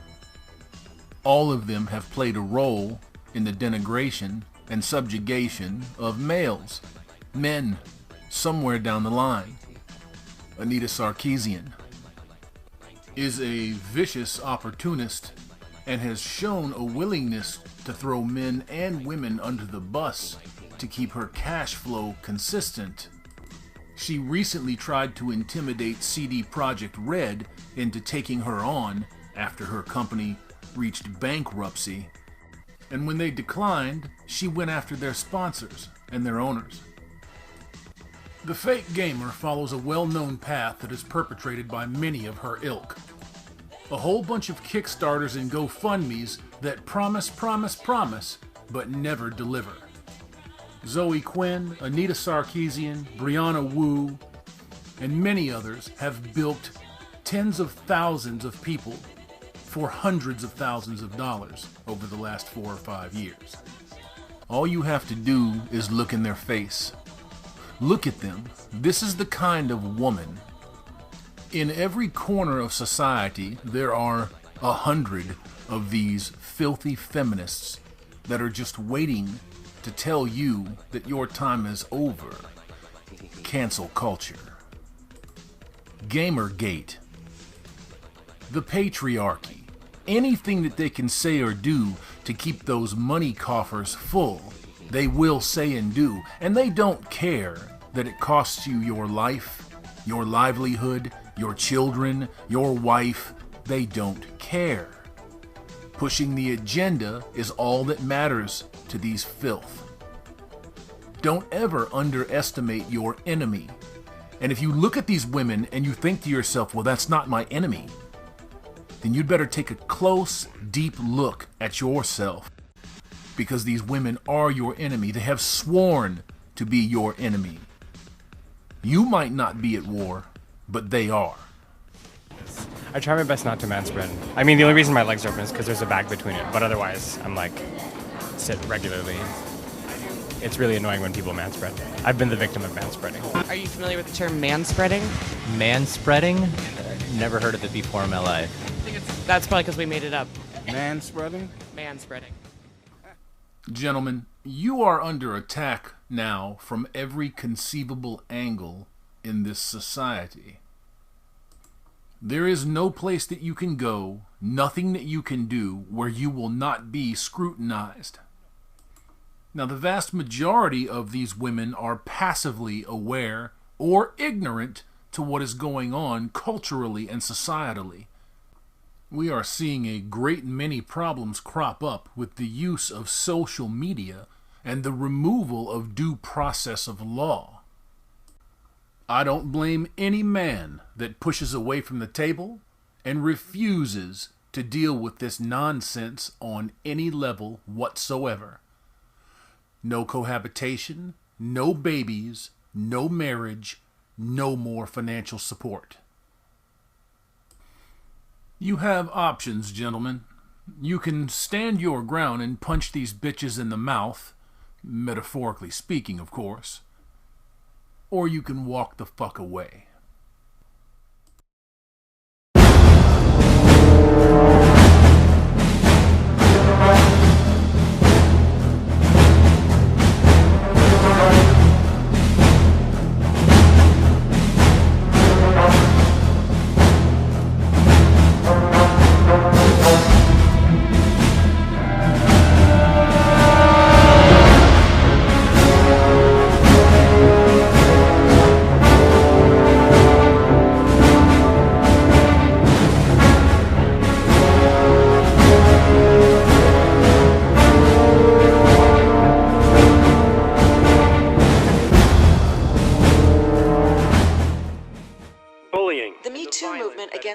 All of them have played a role in the denigration and subjugation of males, men, somewhere down the line. Anita Sarkeesian is a vicious opportunist and has shown a willingness to throw men and women under the bus to keep her cash flow consistent. She recently tried to intimidate CD Projekt Red into taking her on after her company reached bankruptcy. And when they declined, she went after their sponsors and their owners. The fake gamer follows a well-known path that is perpetrated by many of her ilk. A whole bunch of Kickstarters and GoFundMes that promise, but never deliver. Zoe Quinn, Anita Sarkeesian, Brianna Wu, and many others have bilked tens of thousands of people for hundreds of thousands of dollars over the last 4 or 5 years. All you have to do is look in their face. Look at them. This is the kind of woman. In every corner of society, there are 100 of these filthy feminists that are just waiting to tell you that your time is over. Cancel culture. Gamergate. The patriarchy. Anything that they can say or do to keep those money coffers full, they will say and do, and they don't care that it costs you your life, your livelihood, your children, your wife. They don't care. Pushing the agenda is all that matters to these filth. Don't ever underestimate your enemy. And if you look at these women and you think to yourself, well, that's not my enemy, then you'd better take a close, deep look at yourself. Because these women are your enemy. They have sworn to be your enemy. You might not be at war, but they are. I try my best not to manspread. I mean, the only reason my legs are open is because there's a bag between it, but otherwise, I'm like, sit regularly. It's really annoying when people manspread. I've been the victim of manspreading. Are you familiar with the term manspreading? Manspreading? Never heard of it before in my life. I think that's probably because we made it up. Manspreading? Manspreading. Gentlemen, you are under attack now from every conceivable angle in this society. There is no place that you can go, nothing that you can do where you will not be scrutinized. Now, the vast majority of these women are passively aware or ignorant to what is going on culturally and societally. We are seeing a great many problems crop up with the use of social media and the removal of due process of law. I don't blame any man that pushes away from the table and refuses to deal with this nonsense on any level whatsoever. No cohabitation, no babies, no marriage, no more financial support. You have options, gentlemen. You can stand your ground and punch these bitches in the mouth, metaphorically speaking, of course, or you can walk the fuck away.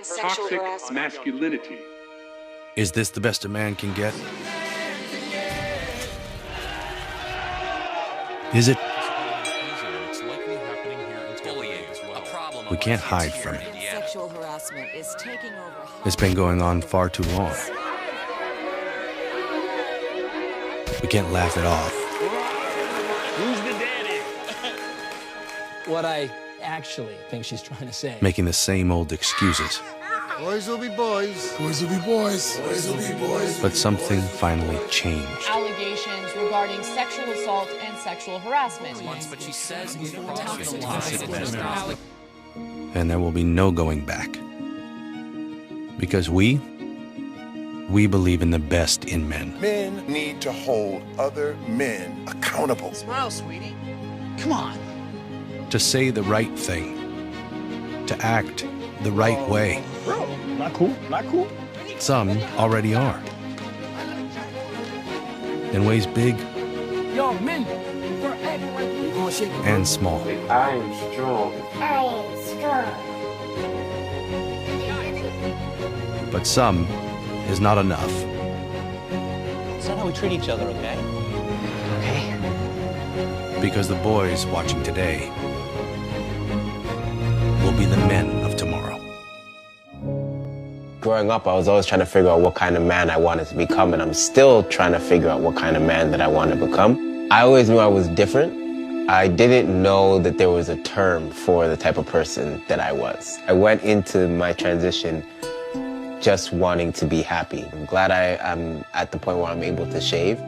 Sexual harassment. Masculinity. Is this the best a man can get? Is it? We can't hide from it. Sexual harassment is taking over. It's been going on far too long. We can't laugh it off. Who's the daddy? What I actually think she's trying to say. Making the same old excuses. Boys will be boys. Boys will be boys. Boys will be boys. But something finally changed. Allegations regarding sexual assault and sexual harassment. But she says And there will be no going back. Because we believe in the best in men. Men need to hold other men accountable. Smile, sweetie. Come on. To say the right thing. To act the right way. Bro, not cool, not cool. Some already are. In ways big Yo, men, and small. I am strong. I am strong. But some is not enough. It's not how we treat each other, okay? Okay. Because the boys watching today will be the men of tomorrow. Growing up, I was always trying to figure out what kind of man I wanted to become, and I'm still trying to figure out what kind of man that I want to become. I always knew I was different. I didn't know that there was a term for the type of person that I was. I went into my transition just wanting to be happy. I'm glad I'm at the point where I'm able to shave.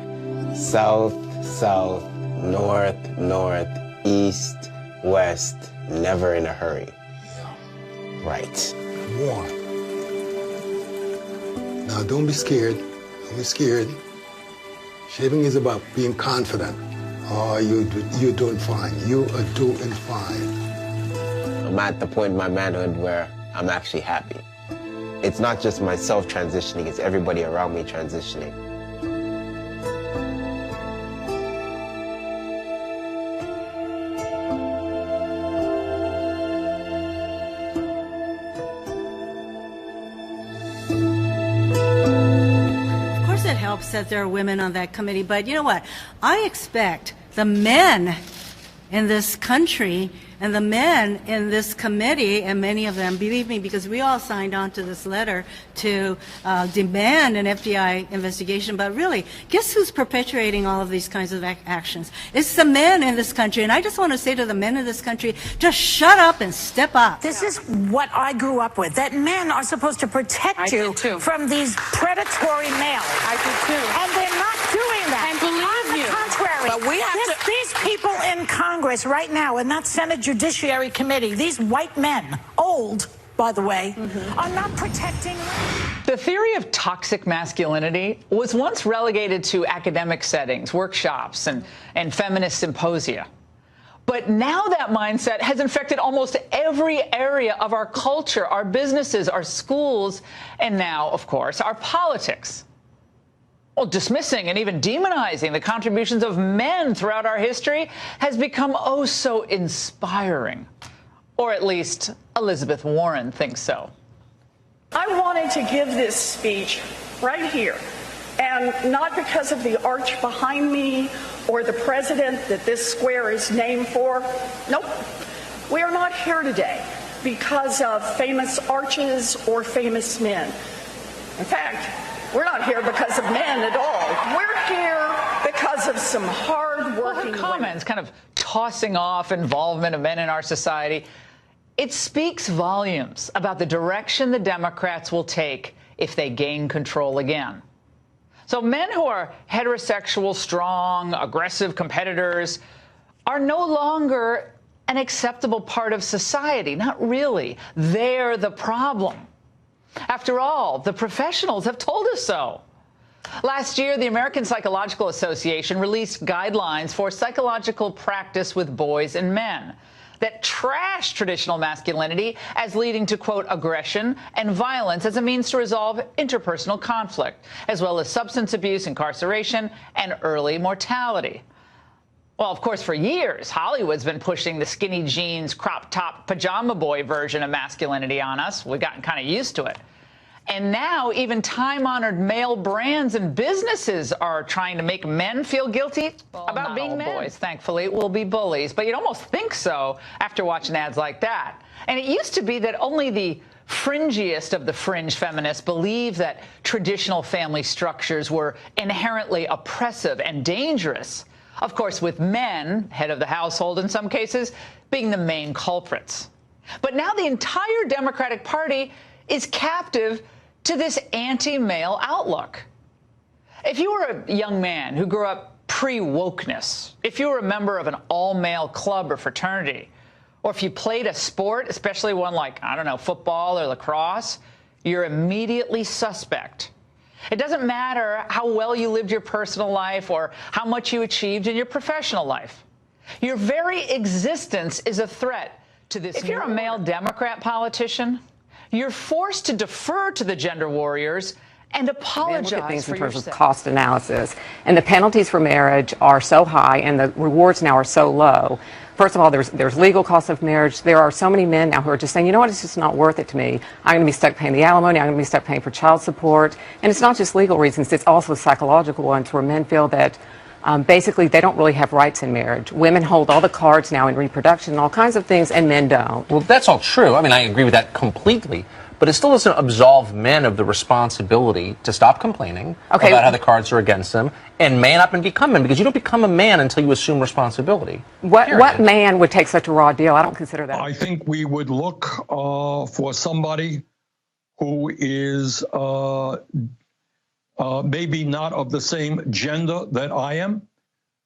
South, south, north, north, east, west, never in a hurry. Right. Warm. Now don't be scared. Don't be scared. Shaving is about being confident. Oh, you're doing fine. You are doing fine. I'm at the point in my manhood where I'm actually happy. It's not just myself transitioning, it's everybody around me transitioning. that there are women on that committee. But you know what? I expect the men in this country and the men in this committee, and many of them, believe me, because we all signed on to this letter to demand an FBI investigation, but really, guess who's perpetuating all of these kinds of actions? It's the men in this country, and I just want to say to the men in this country, just shut up and step up. This is what I grew up with, that men are supposed to protect you from these predatory males. I do too. And they're not doing that. And believe you. Contrary. But we have These people in Congress right now, in that Senate Judiciary Committee, these white men, old, by the way, are not protecting women. The theory of toxic masculinity was once relegated to academic settings, workshops, and feminist symposia. But now that mindset has infected almost every area of our culture, our businesses, our schools, and now, of course, our politics. Well, dismissing and even demonizing the contributions of men throughout our history has become oh so inspiring. Or at least Elizabeth Warren thinks so. I wanted to give this speech right here, and not because of the arch behind me or the president that this square is named for. Nope. We are not here today because of famous arches or famous men. In fact, we're not here because of men at all. We're here because of some hard-working her comments kind of tossing off involvement of men in our society. It speaks volumes about the direction the Democrats will take if they gain control again. So men who are heterosexual, strong, aggressive competitors are no longer an acceptable part of society. Not really. They're the problem. After all, the professionals have told us so. Last year, the American Psychological Association released guidelines for psychological practice with boys and men that trash traditional masculinity as leading to, quote, aggression and violence as a means to resolve interpersonal conflict, as well as substance abuse, incarceration, and early mortality. Well, of course, for years, Hollywood's been pushing the skinny jeans, crop top, pajama boy version of masculinity on us. We've gotten kind of used to it. And now even time-honored male brands and businesses are trying to make men feel guilty about being men. Boys, thankfully, will be bullies. But you'd almost think so after watching ads like that. And it used to be that only the fringiest of the fringe feminists believed that traditional family structures were inherently oppressive and dangerous. Of course, with men, head of the household in some cases, being the main culprits. But now the entire Democratic Party is captive to this anti-male outlook. If you were a young man who grew up pre-wokeness, if you were a member of an all-male club or fraternity, or if you played a sport, especially one like, I don't know, football or lacrosse, you're immediately suspect. It doesn't matter how well you lived your personal life or how much you achieved in your professional life. Your very existence is a threat to this. If you're a male Democrat politician, you're forced to defer to the gender warriors and apologize look at things in terms of yourself. cost analysis. And the penalties for marriage are so high and the rewards now are so low. First of all, there's legal costs of marriage. There are so many men now who are just saying, you know what, it's just not worth it to me. I'm going to be stuck paying the alimony. I'm going to be stuck paying for child support. And it's not just legal reasons. It's also psychological ones where men feel that basically they don't really have rights in marriage. Women hold all the cards now in reproduction and all kinds of things, and men don't. Well, that's all true. I mean, I agree with that completely. But it still doesn't absolve men of the responsibility to stop complaining about how the cards are against them and man up and become men, because you don't become a man until you assume responsibility. What man would take such a raw deal? I don't consider that. I think we would look for somebody who is maybe not of the same gender that I am.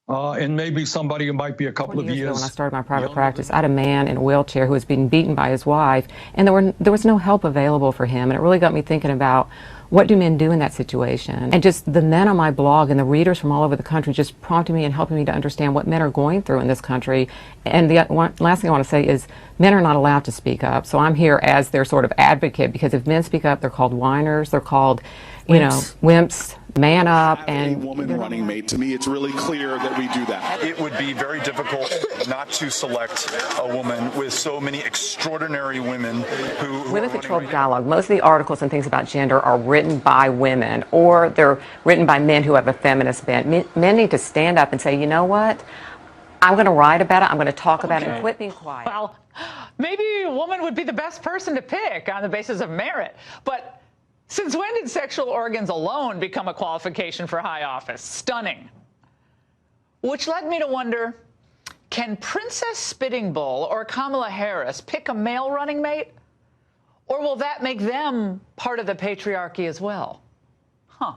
And maybe somebody who might be a couple of years ago when I started my private practice, I had a man in a wheelchair who was being beaten by his wife, and there was no help available for him. And it really got me thinking about what do men do in that situation? And just the men on my blog and the readers from all over the country just prompted me and helping me to understand what men are going through in this country. And the last thing I want to say is men are not allowed to speak up. So I'm here as their sort of advocate, because if men speak up, they're called whiners, they're called you know, wimps, man up, and woman running mate. To me, it's really clear that we do that. It would be very difficult not to select a woman with so many extraordinary women who Women control dialogue. Most of the articles and things about gender are written by women, or they're written by men who have a feminist bent. Men need to stand up and say, you know what? I'm going to write about it. I'm going to talk about it and quit being quiet. Well, maybe a woman would be the best person to pick on the basis of merit. But since when did sexual organs alone become a qualification for high office? Stunning. Which led me to wonder, can Princess Spitting Bull or Kamala Harris pick a male running mate? Or will that make them part of the patriarchy as well? Huh.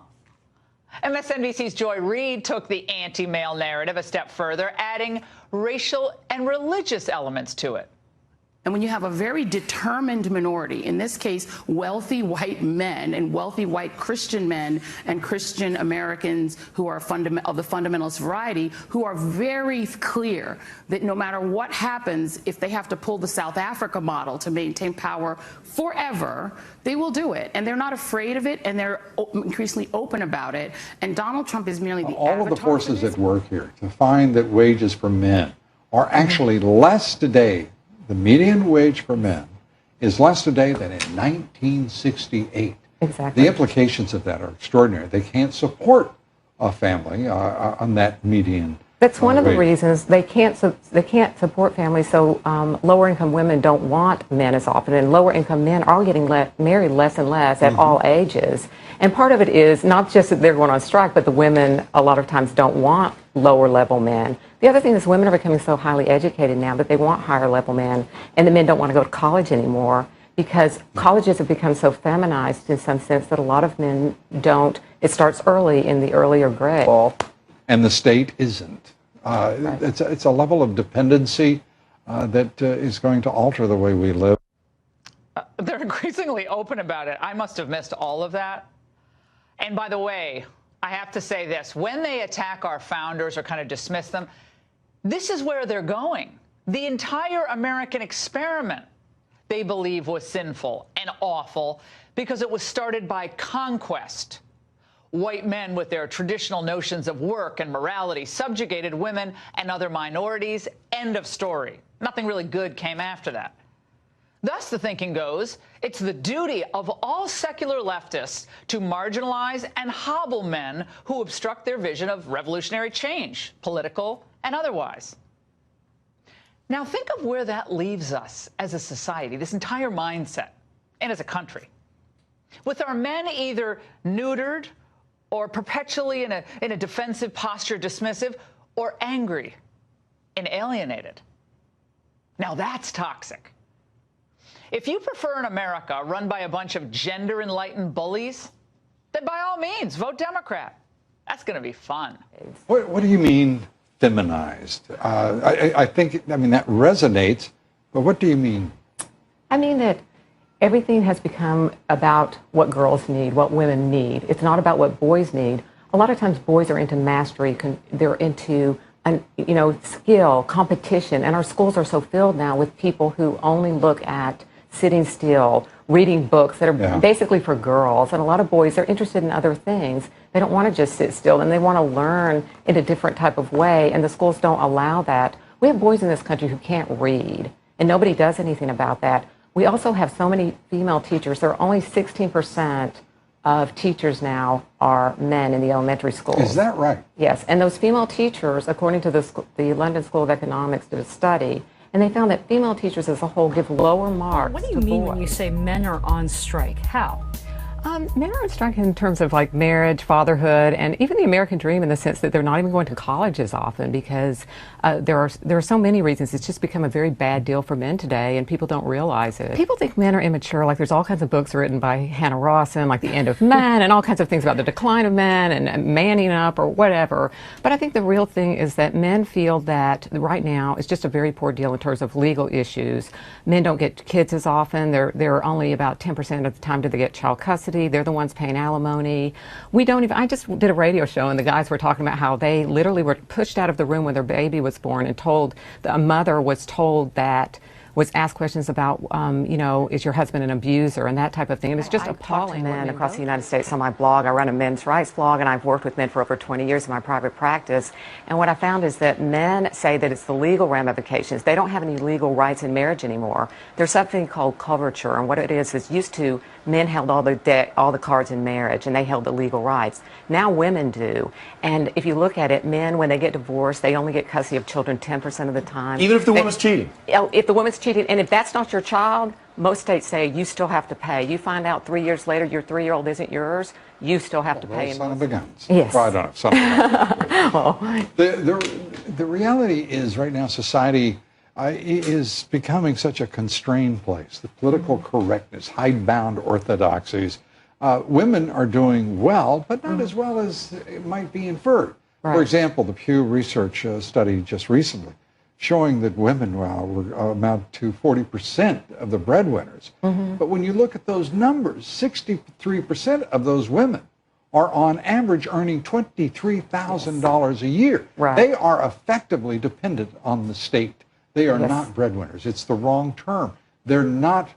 MSNBC's Joy Reid took the anti-male narrative a step further, adding racial and religious elements to it. And when you have a very determined minority, in this case, wealthy white men and wealthy white Christian men and Christian Americans who are of the fundamentalist variety, who are very clear that no matter what happens, if they have to pull the South Africa model to maintain power forever, they will do it. And they're not afraid of it, and they're increasingly open about it. And Donald Trump is merely the all of the forces at work here to find that wages for men are actually less today. The median wage for men is less today than in 1968. Exactly. The implications of that are extraordinary. They can't support a family on that median. That's one of the wage. reasons they can't support families. So lower income women don't want men as often, and lower income men are getting married less and less at all ages. And part of it is not just that they're going on strike, but the women a lot of times don't want lower level men. The other thing is women are becoming so highly educated now that they want higher level men, and the men don't want to go to college anymore because colleges have become so feminized in some sense that a lot of men don't. It starts early in the earlier grade. And the state isn't. It's a level of dependency that is going to alter the way we live. They're increasingly open about it. I must have missed all of that. And by the way, I have to say this. When they attack our founders or kind of dismiss them, this is where they're going. The entire American experiment, they believe, was sinful and awful because it was started by conquest. White men with their traditional notions of work and morality subjugated women and other minorities. End of story. Nothing really good came after that. Thus, the thinking goes, it's the duty of all secular leftists to marginalize and hobble men who obstruct their vision of revolutionary change, political and otherwise. Now, think of where that leaves us as a society, this entire mindset, and as a country. With our men either neutered or perpetually in a defensive posture, dismissive, or angry and alienated. Now, that's toxic. If you prefer an America run by a bunch of gender-enlightened bullies, then by all means, vote Democrat. That's going to be fun. What do you mean feminized? I think that resonates, but what do you mean? I mean that everything has become about what girls need, what women need. It's not about what boys need. A lot of times boys are into mastery, they're into skill, competition, and our schools are so filled now with people who only look at sitting still, reading books that are basically for girls. And a lot of boys are interested in other things. They don't want to just sit still, and they want to learn in a different type of way, and the schools don't allow that. We have boys in this country who can't read, and nobody does anything about that. We also have so many female teachers. There are only 16% of teachers now are men in the elementary schools. Is that right? Yes, and those female teachers, according to the London School of Economics, did a study, and they found that female teachers as a whole give lower marks. What do you mean when you say men are on strike? How? Men are on strike in terms of like marriage, fatherhood, and even the American dream in the sense that they're not even going to college as often because there are so many reasons. It's just become a very bad deal for men today, and people don't realize it. People think men are immature. Like there's all kinds of books written by Hannah Rawson, like The End of Man, and all kinds of things about the decline of men and manning up or whatever. But I think the real thing is that men feel that right now it's just a very poor deal in terms of legal issues. Men don't get kids as often. They're only about 10% of the time do they get child custody. They're the ones paying alimony. I just did a radio show and the guys were talking about how they literally were pushed out of the room when their baby was born and a mother was told that was asked questions about, you know, is your husband an abuser and that type of thing. And it's just appalling. Men across the United States on my blog. I run a men's rights blog, and I've worked with men for over 20 years in my private practice. And what I found is that men say that it's the legal ramifications. They don't have any legal rights in marriage anymore. There's something called coverture, and what it is used to men held all the cards in marriage, and they held the legal rights. Now women do. And if you look at it, men, when they get divorced, they only get custody of children 10% of the time. Even if the woman's cheating? If the woman's cheating, and if that's not your child, most states say you still have to pay. You find out 3 years later your 3-year-old isn't yours, you still have to pay. Son of a guns. Yes. Well, I don't know. Son of a guns. The reality is right now society is becoming such a constrained place. The political correctness, hidebound orthodoxies. Women are doing well, but not as well as it might be inferred. Right. For example, the Pew Research study just recently showing that women amount to 40% of the breadwinners. But when you look at those numbers, 63% of those women are on average earning $23,000 a year. Right. They are effectively dependent on the state. They are not breadwinners. It's the wrong term. They're not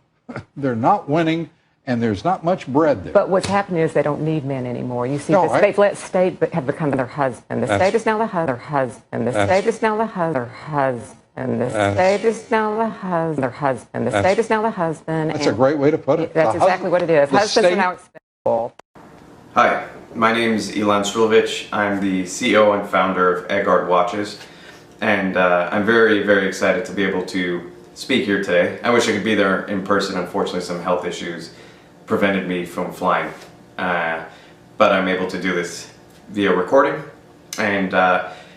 winning, and there's not much bread there. But what's happening is they don't need men anymore. You see, they've let state have become their husband. The state is now their husband. The state is now their husband. The state is now the husband. Their husband. The state is now the husband. That's a great way to put it. That's exactly what it is. Husbands are now expendable. Hi, my name is Ilan Strulovich. I'm the CEO and founder of Eggard Watches, and I'm very, very excited to be able to speak here today. I wish I could be there in person. Unfortunately, some health issues prevented me from flying, but I'm able to do this via recording. And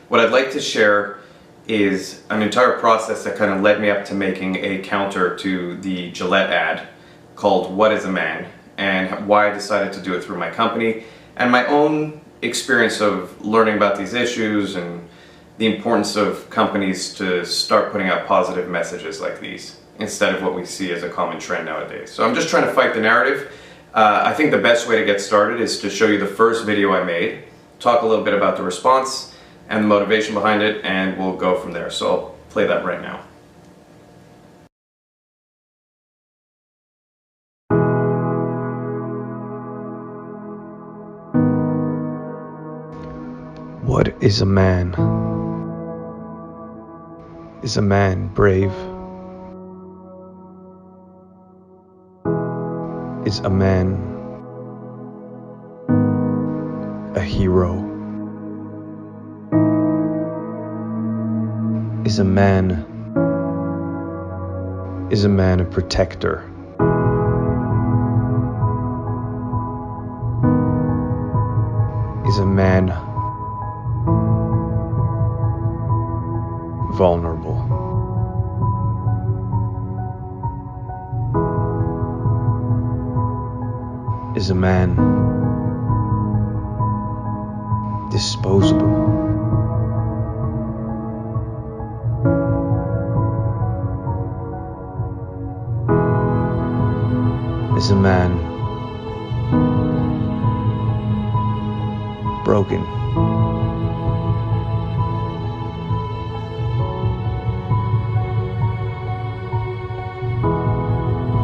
what I'd like to share is an entire process that kind of led me up to making a counter to the Gillette ad called What is a Man, and why I decided to do it through my company, and my own experience of learning about these issues and the importance of companies to start putting out positive messages like these instead of what we see as a common trend nowadays. So I'm just trying to fight the narrative. I think the best way to get started is to show you the first video I made, talk a little bit about the response and the motivation behind it, and we'll go from there. So I'll play that right now. What is a man? Is a man brave? Is a man a hero? Is a man a protector? Is a man vulnerable? Is a man disposable? Is a man broken?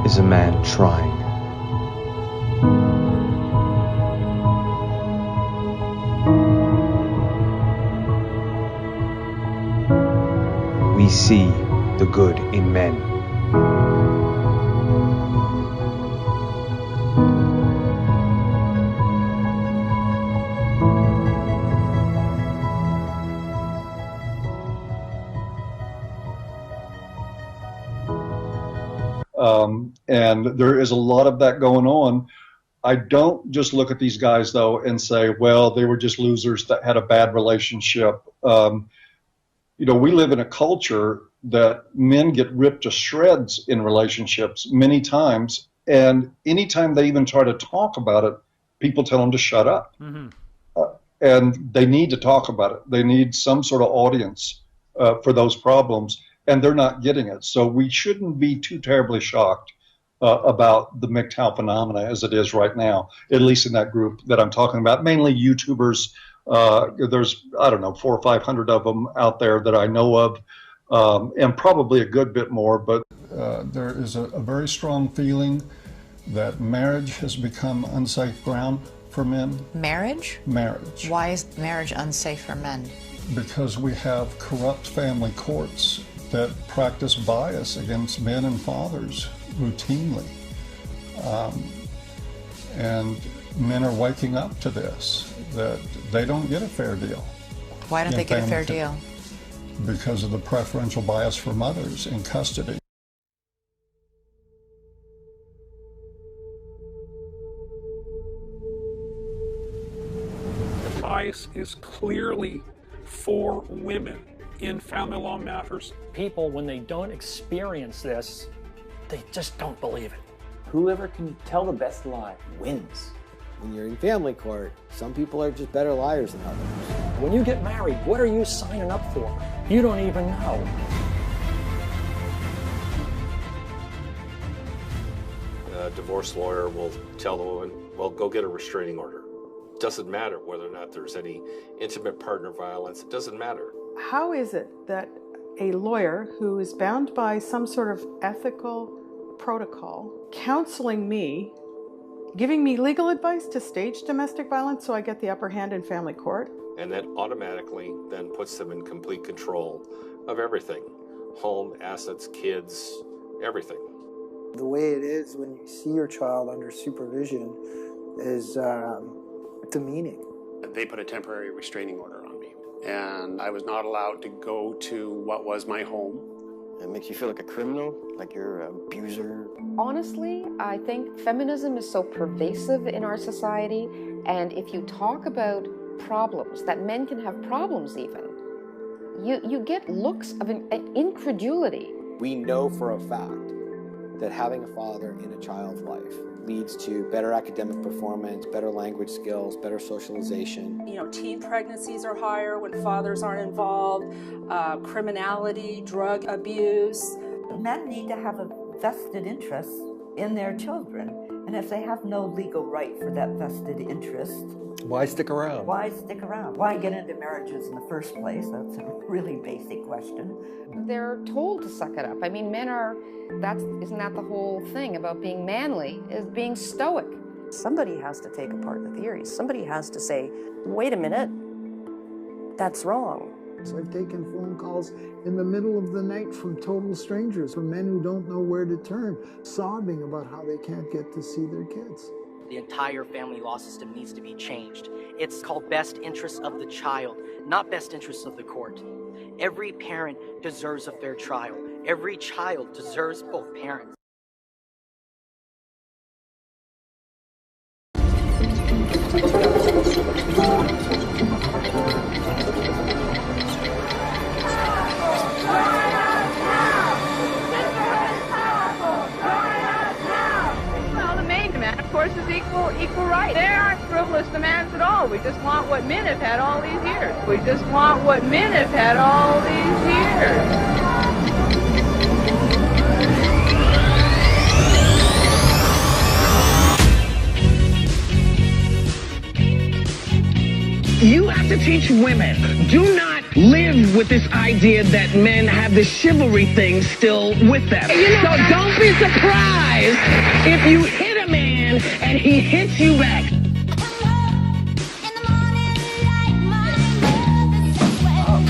Is a man trying? We see the good in men. And there is a lot of that going on. I don't just look at these guys, though, and say, well, they were just losers that had a bad relationship. You know, we live in a culture that men get ripped to shreds in relationships many times. And anytime they even try to talk about it, people tell them to shut up. And they need to talk about it. They need some sort of audience for those problems, and they're not getting it. So we shouldn't be too terribly shocked about the MGTOW phenomena as it is right now, at least in that group that I'm talking about, mainly YouTubers. There's, I don't know, 400 or 500 of them out there that I know of. and probably a good bit more, but there is a very strong feeling that marriage has become unsafe ground for men. Marriage? Marriage. Why is marriage unsafe for men? Because we have corrupt family courts that practice bias against men and fathers routinely. And men are waking up to this, that they don't get a fair deal. Why don't they get a fair deal? Because of the preferential bias for mothers in custody. The bias is clearly for women in family law matters. People, when they don't experience this, they just don't believe it. Whoever can tell the best lie wins. When you're in family court, some people are just better liars than others. When you get married, what are you signing up for? You don't even know. A divorce lawyer will tell the woman, well, go get a restraining order. Doesn't matter whether or not there's any intimate partner violence. It doesn't matter. How is it that a lawyer who is bound by some sort of ethical protocol, counseling me, giving me legal advice to stage domestic violence so I get the upper hand in family court? And that automatically then puts them in complete control of everything. Home, assets, kids, everything. The way it is when you see your child under supervision is demeaning. They put a temporary restraining order on me, and I was not allowed to go to what was my home. It makes you feel like a criminal, like you're an abuser. Honestly, I think feminism is so pervasive in our society, and if you talk about problems, that men can have problems even, you get looks of an incredulity. We know for a fact that having a father in a child's life leads to better academic performance, better language skills, better socialization. You know, teen pregnancies are higher when fathers aren't involved, criminality, drug abuse. Men need to have a vested interest in their children, and if they have no legal right for that vested interest, why stick around? Why stick around? Why get into marriages in the first place? That's a really basic question. They're told to suck it up. I mean, men are, isn't that the whole thing about being manly, is being stoic? Somebody has to take apart the theories. Somebody has to say, wait a minute, that's wrong. So I've taken phone calls in the middle of the night from total strangers, from men who don't know where to turn, sobbing about how they can't get to see their kids. The entire family law system needs to be changed. It's called best interests of the child, not best interests of the court. Every parent deserves a fair trial. Every child deserves both parents. Is equal right. There aren't frivolous demands at all. We just want what men have had all these years. We just want what men have had all these years. You have to teach women, do not live with this idea that men have the chivalry thing still with them. So don't be surprised if you hit a man and he hits you back.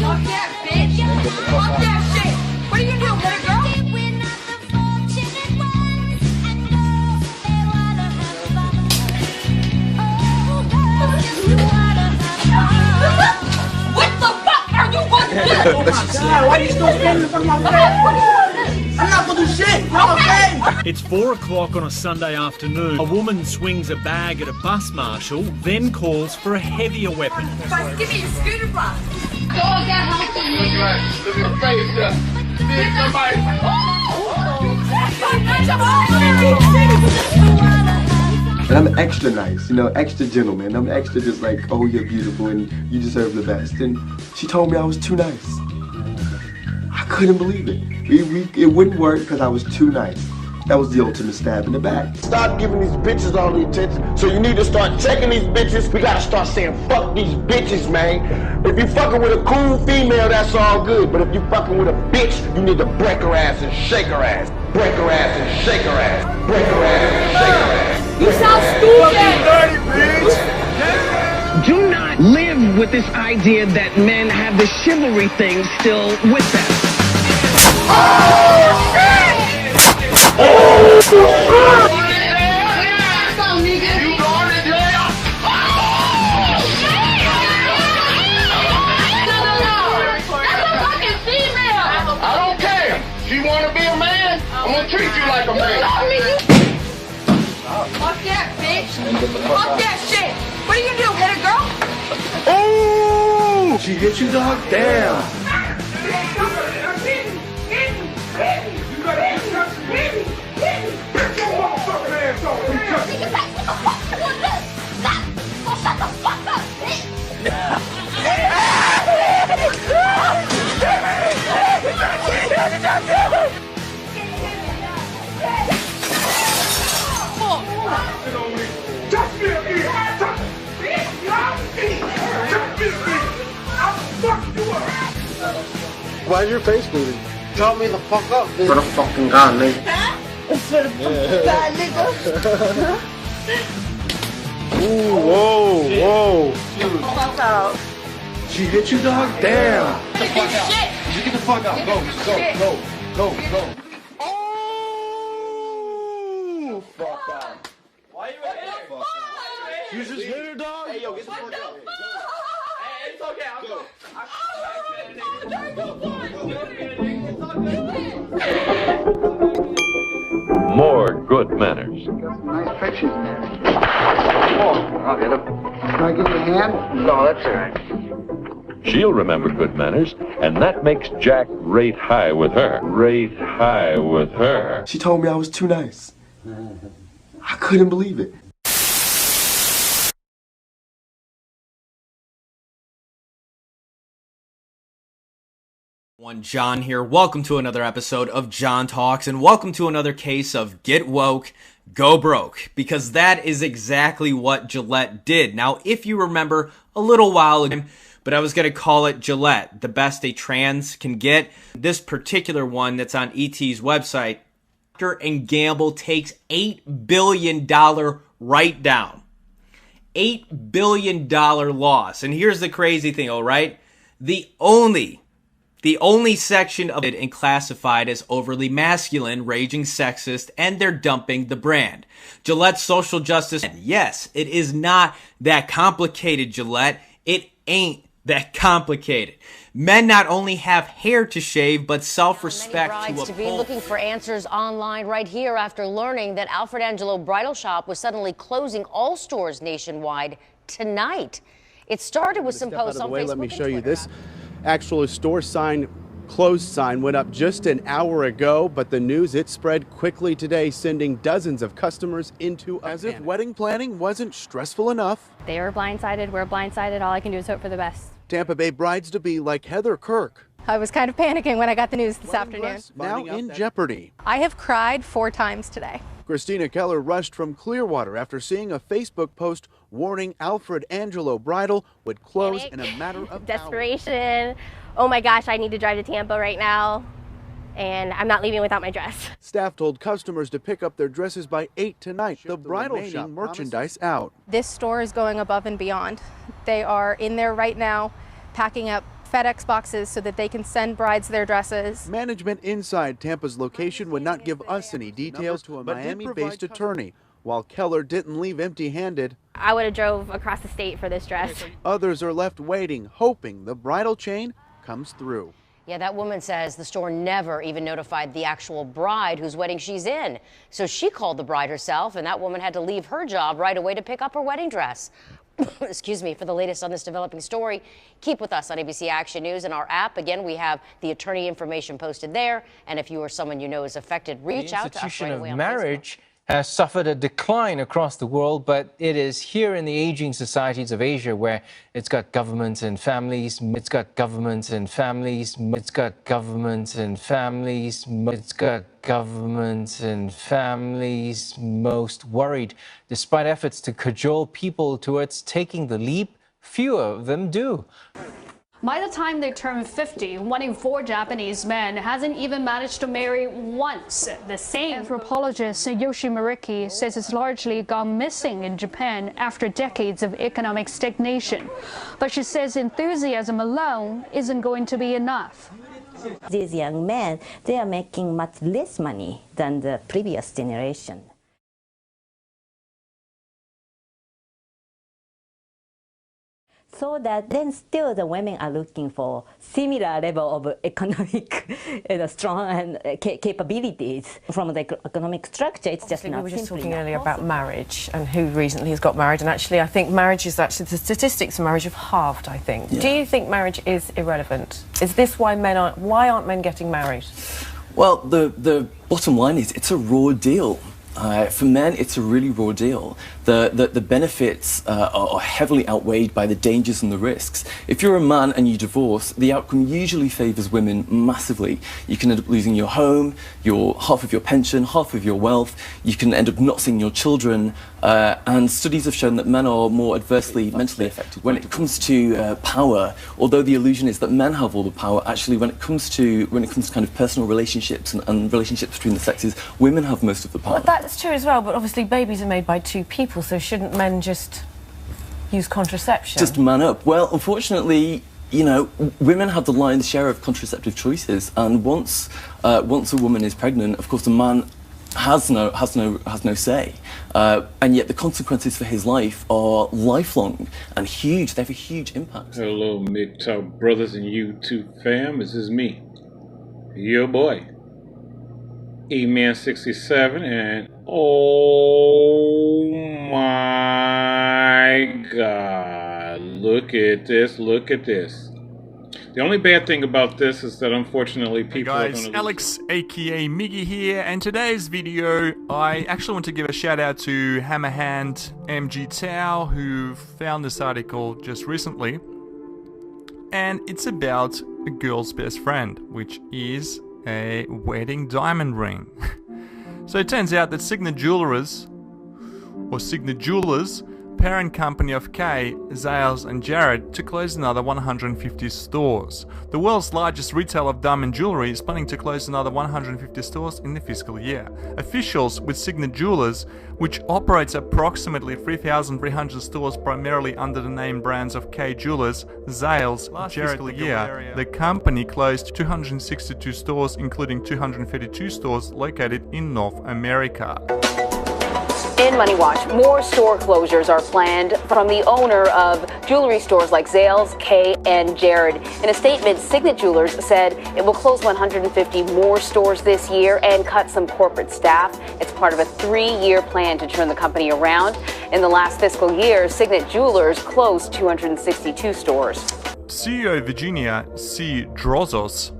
Fuck that, bitch! Fuck that shit! What are you doing, little girl? What the fuck are you going to do? Oh my God, why are you still standing in front of my face? I'm not gonna do shit, okay? It's 4 o'clock on a Sunday afternoon. A woman swings a bag at a bus marshal, then calls for a heavier weapon. First, give me your scooter block. Dog got help. Look at the face, And I'm extra nice, you know, extra gentleman. I'm extra just like, oh, you're beautiful and you deserve the best. And she told me I was too nice. I couldn't believe it. It wouldn't work because I was too nice. That was the ultimate stab in the back. Stop giving these bitches all the attention. So you need to start checking these bitches. We gotta start saying fuck these bitches, man. If you fucking with a cool female, that's all good. But if you fucking with a bitch, you need to break her ass and shake her ass. Break her ass and shake her ass. Break her ass and shake her ass. You sound stupid! Do not live with this idea that men have the chivalry thing still with them. Oh, shit! Oh, shit! You going to jail? Oh, shit! That's a fucking female! I don't care. She want to be a man? I'm going to treat you like a man. Fuck that, bitch! Fuck that shit! What are you gonna do, hit a girl? Oh! She hit you, dog? Damn! Shut the fuck up, Touch me again! Touch me! I'll fuck you up! Why's your face bleeding? Tell me the fuck up, bitch. For the fucking God, nigga. For the fucking God, nigga. Ooh, whoa, whoa. Fuck out. She hit you, dog? Damn. Get the fuck out. You get the fuck out. Go. Oh, fuck out. Why you in here? You just hit her, dog? Hey, yo, get the fuck out. Hey, it's okay, I'll go. More good manners. Nice pictures, man. Oh, I'll get them. Can I give you a hand? No, that's all right. She'll remember good manners, and that makes Jack rate high with her. Rate high with her. She told me I was too nice. I couldn't believe it. John here. Welcome to another episode of John Talks, and welcome to another case of Get Woke, Go Broke, because that is exactly what Gillette did. Now, if you remember a little while ago, but I was going to call it Gillette, the best a trans can get. This particular one that's on ET's website, Procter & Gamble takes $8 billion write-down. $8 billion loss. And here's the crazy thing, all right? The only section of it and classified as overly masculine, raging sexist, and they're dumping the brand. Gillette's social justice, yes, it is not that complicated, Gillette. It ain't that complicated. Men not only have hair to shave, but self-respect to uphold. To be looking for answers online right here after learning that Alfred Angelo Bridal Shop was suddenly closing all stores nationwide tonight. It started with some posts on Facebook. Let me show you this. Actual store sign, closed sign, went up just an hour ago, but the news, it spread quickly today, sending dozens of customers into a As if wedding planning wasn't stressful enough. They were blindsided, we're blindsided. All I can do is hope for the best. Tampa Bay brides-to-be like Heather Kirk. I was kind of panicking when I got the news this afternoon. Now in jeopardy. I have cried 4 times today. Christina Keller rushed from Clearwater after seeing a Facebook post warning Alfred Angelo Bridal would close in a matter of desperation. Oh my gosh, I need to drive to Tampa right now, and I'm not leaving without my dress. Staff told customers to pick up their dresses by 8 tonight. The bridal shop merchandise out. This store is going above and beyond. They are in there right now packing up FedEx boxes so that they can send brides their dresses. Management inside Tampa's location would not give us any details to a Miami-based attorney, while Keller didn't leave empty-handed. I would have drove across the state for this dress. Others are left waiting, hoping the bridal chain comes through. Yeah, that woman says the store never even notified the actual bride whose wedding she's in. So she called the bride herself, and that woman had to leave her job right away to pick up her wedding dress. Excuse me. For the latest on this developing story, keep with us on ABC Action News and our app. Again, we have the attorney information posted there. And if you or someone you know is affected, reach out to us right away on Facebook. The institution of marriage has suffered a decline across the world, but it is here in the aging societies of Asia where it's got governments and families, it's got governments and families, it's got governments and families, it's got governments and families most worried. Despite efforts to cajole people towards taking the leap, fewer of them do. By the time they turn 50, 1 in 4 Japanese men hasn't even managed to marry once. The same anthropologist Yoshi Mariki says it's largely gone missing in Japan after decades of economic stagnation. But she says enthusiasm alone isn't going to be enough. These young men, they are making much less money than the previous generation. So that then still the women are looking for similar level of economic strong and capabilities. From the economic structure, it's just not. We were just talking enough. earlier about marriage and who recently has got married, and actually I think marriage is actually, the statistics of marriage have halved, I think. Yeah. Do you think marriage is irrelevant? Is this why why aren't men getting married? Well, the bottom line is it's a raw deal. For men, it's a really raw deal. The benefits are heavily outweighed by the dangers and the risks. If you're a man and you divorce, the outcome usually favours women massively. You can end up losing your home, half of your pension, half of your wealth. You can end up not seeing your children. And studies have shown that men are more adversely mentally affected. When it comes to power, although the illusion is that men have all the power, actually when it comes to kind of personal relationships and relationships between the sexes, women have most of the power. Well, that's true as well, but obviously babies are made by 2 people, so shouldn't men just use contraception? Just man up. Well, unfortunately, you know, women have the lion's share of contraceptive choices, and once a woman is pregnant, of course, a man has no say, and yet the consequences for his life are lifelong and huge. They have a huge impact. Hello, MGTOW brothers and YouTube fam. This is me, your boy, E-Man67, and oh my God, look at this, look at this. The only bad thing about this is that unfortunately people Hey guys, Alex aka Miggy here, and today's video I actually want to give a shout out to Hammerhand MGTOW who found this article just recently, and it's about a girl's best friend, which is a wedding diamond ring. So it turns out that Signet Jewelers, parent company of Kay, Zales and Jared, to close another 150 stores. The world's largest retailer of diamond jewelry is planning to close another 150 stores in the fiscal year. Officials with Signet Jewelers, which operates approximately 3,300 stores primarily under the name brands of Kay Jewelers, Zales, Jared, the company closed 262 stores, including 232 stores located in North America. In Money Watch, more store closures are planned from the owner of jewelry stores like Zales, Kay, and Jared. In a statement, Signet Jewelers said it will close 150 more stores this year and cut some corporate staff. It's part of a 3-year plan to turn the company around. In the last fiscal year, Signet Jewelers closed 262 stores. CEO Virginia C. Drozos,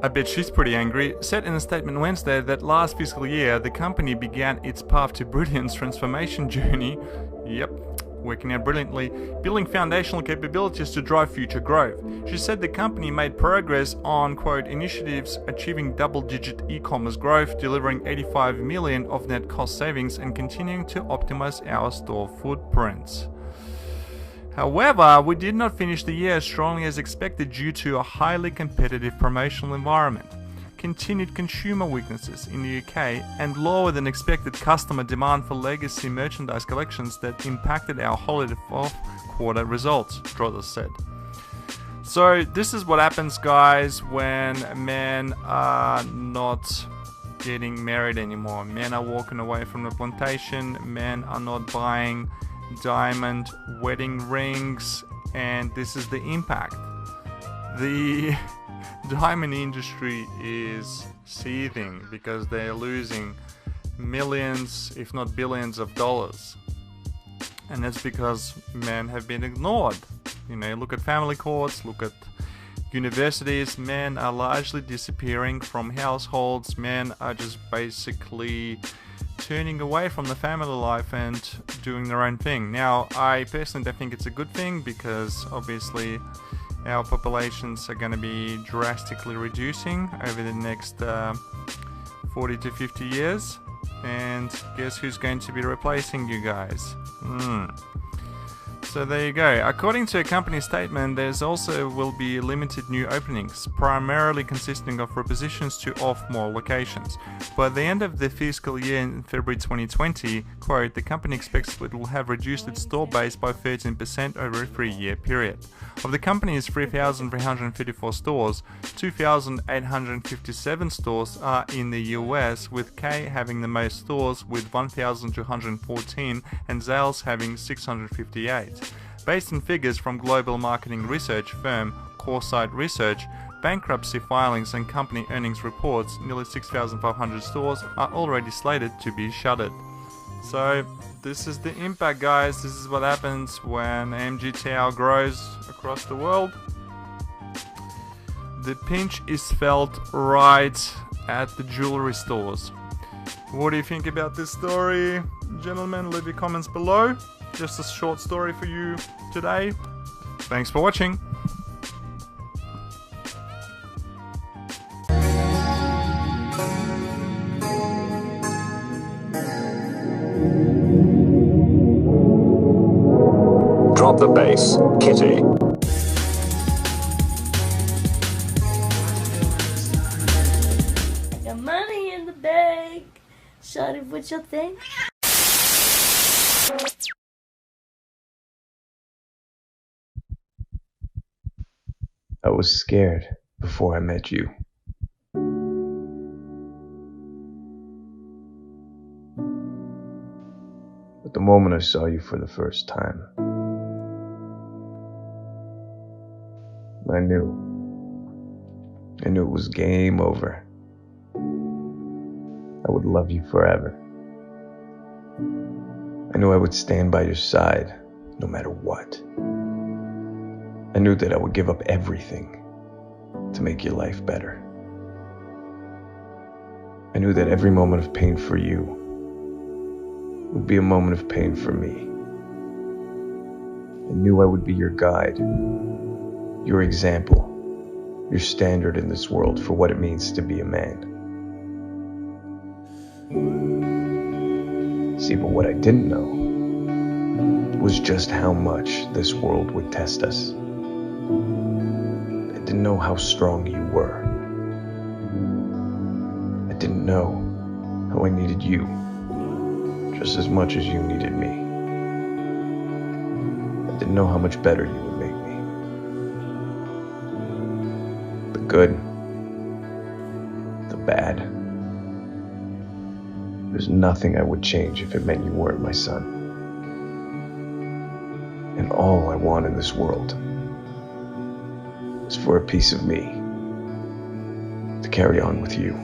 I bet she's pretty angry, said in a statement Wednesday that last fiscal year the company began its Path to Brilliance transformation journey. Yep, working out brilliantly, building foundational capabilities to drive future growth. She said the company made progress on, quote, initiatives achieving double-digit e-commerce growth, delivering 85 million of net cost savings, and continuing to optimize our store footprints. However, we did not finish the year as strongly as expected due to a highly competitive promotional environment, continued consumer weaknesses in the UK, and lower than expected customer demand for legacy merchandise collections that impacted our holiday fourth quarter results, Drozos said. So this is what happens, guys, when men are not getting married anymore. Men are walking away from the plantation, men are not buying diamond wedding rings, and this is the impact. The diamond industry is seething because they're losing millions, if not billions of dollars, and that's because men have been ignored. You know, look at family courts, look at universities. Men are largely disappearing from households. Men are just basically turning away from the family life and doing their own thing. Now, I personally don't think it's a good thing because obviously our populations are going to be drastically reducing over the next 40 to 50 years. And guess who's going to be replacing you guys? So there you go. According to a company statement, there's also will be limited new openings, primarily consisting of repositions to off-mall locations. By the end of the fiscal year in February 2020, quote, the company expects it will have reduced its store base by 13% over a 3-year period. Of the company's 3,334 stores, 2,857 stores are in the US, with K having the most stores with 1,214 and Zales having 658. Based on figures from global marketing research firm Coresight Research, bankruptcy filings and company earnings reports, nearly 6,500 stores are already slated to be shuttered. So this is the impact, guys. This is what happens when MGTOW grows across the world. The pinch is felt right at the jewelry stores. What do you think about this story? Gentlemen, leave your comments below. Just a short story for you today. Thanks for watching. Drop the bass, Kitty. Got money in the bag. Shawty, what you think? I was scared before I met you. But the moment I saw you for the first time, I knew it was game over. I would love you forever. I knew I would stand by your side no matter what. I knew that I would give up everything to make your life better. I knew that every moment of pain for you would be a moment of pain for me. I knew I would be your guide, your example, your standard in this world for what it means to be a man. See, but what I didn't know was just how much this world would test us. I didn't know how strong you were. I didn't know how I needed you just as much as you needed me. I didn't know how much better you would make me. The good, the bad. There's nothing I would change if it meant you weren't my son. And all I want in this world is for a piece of me to carry on with you.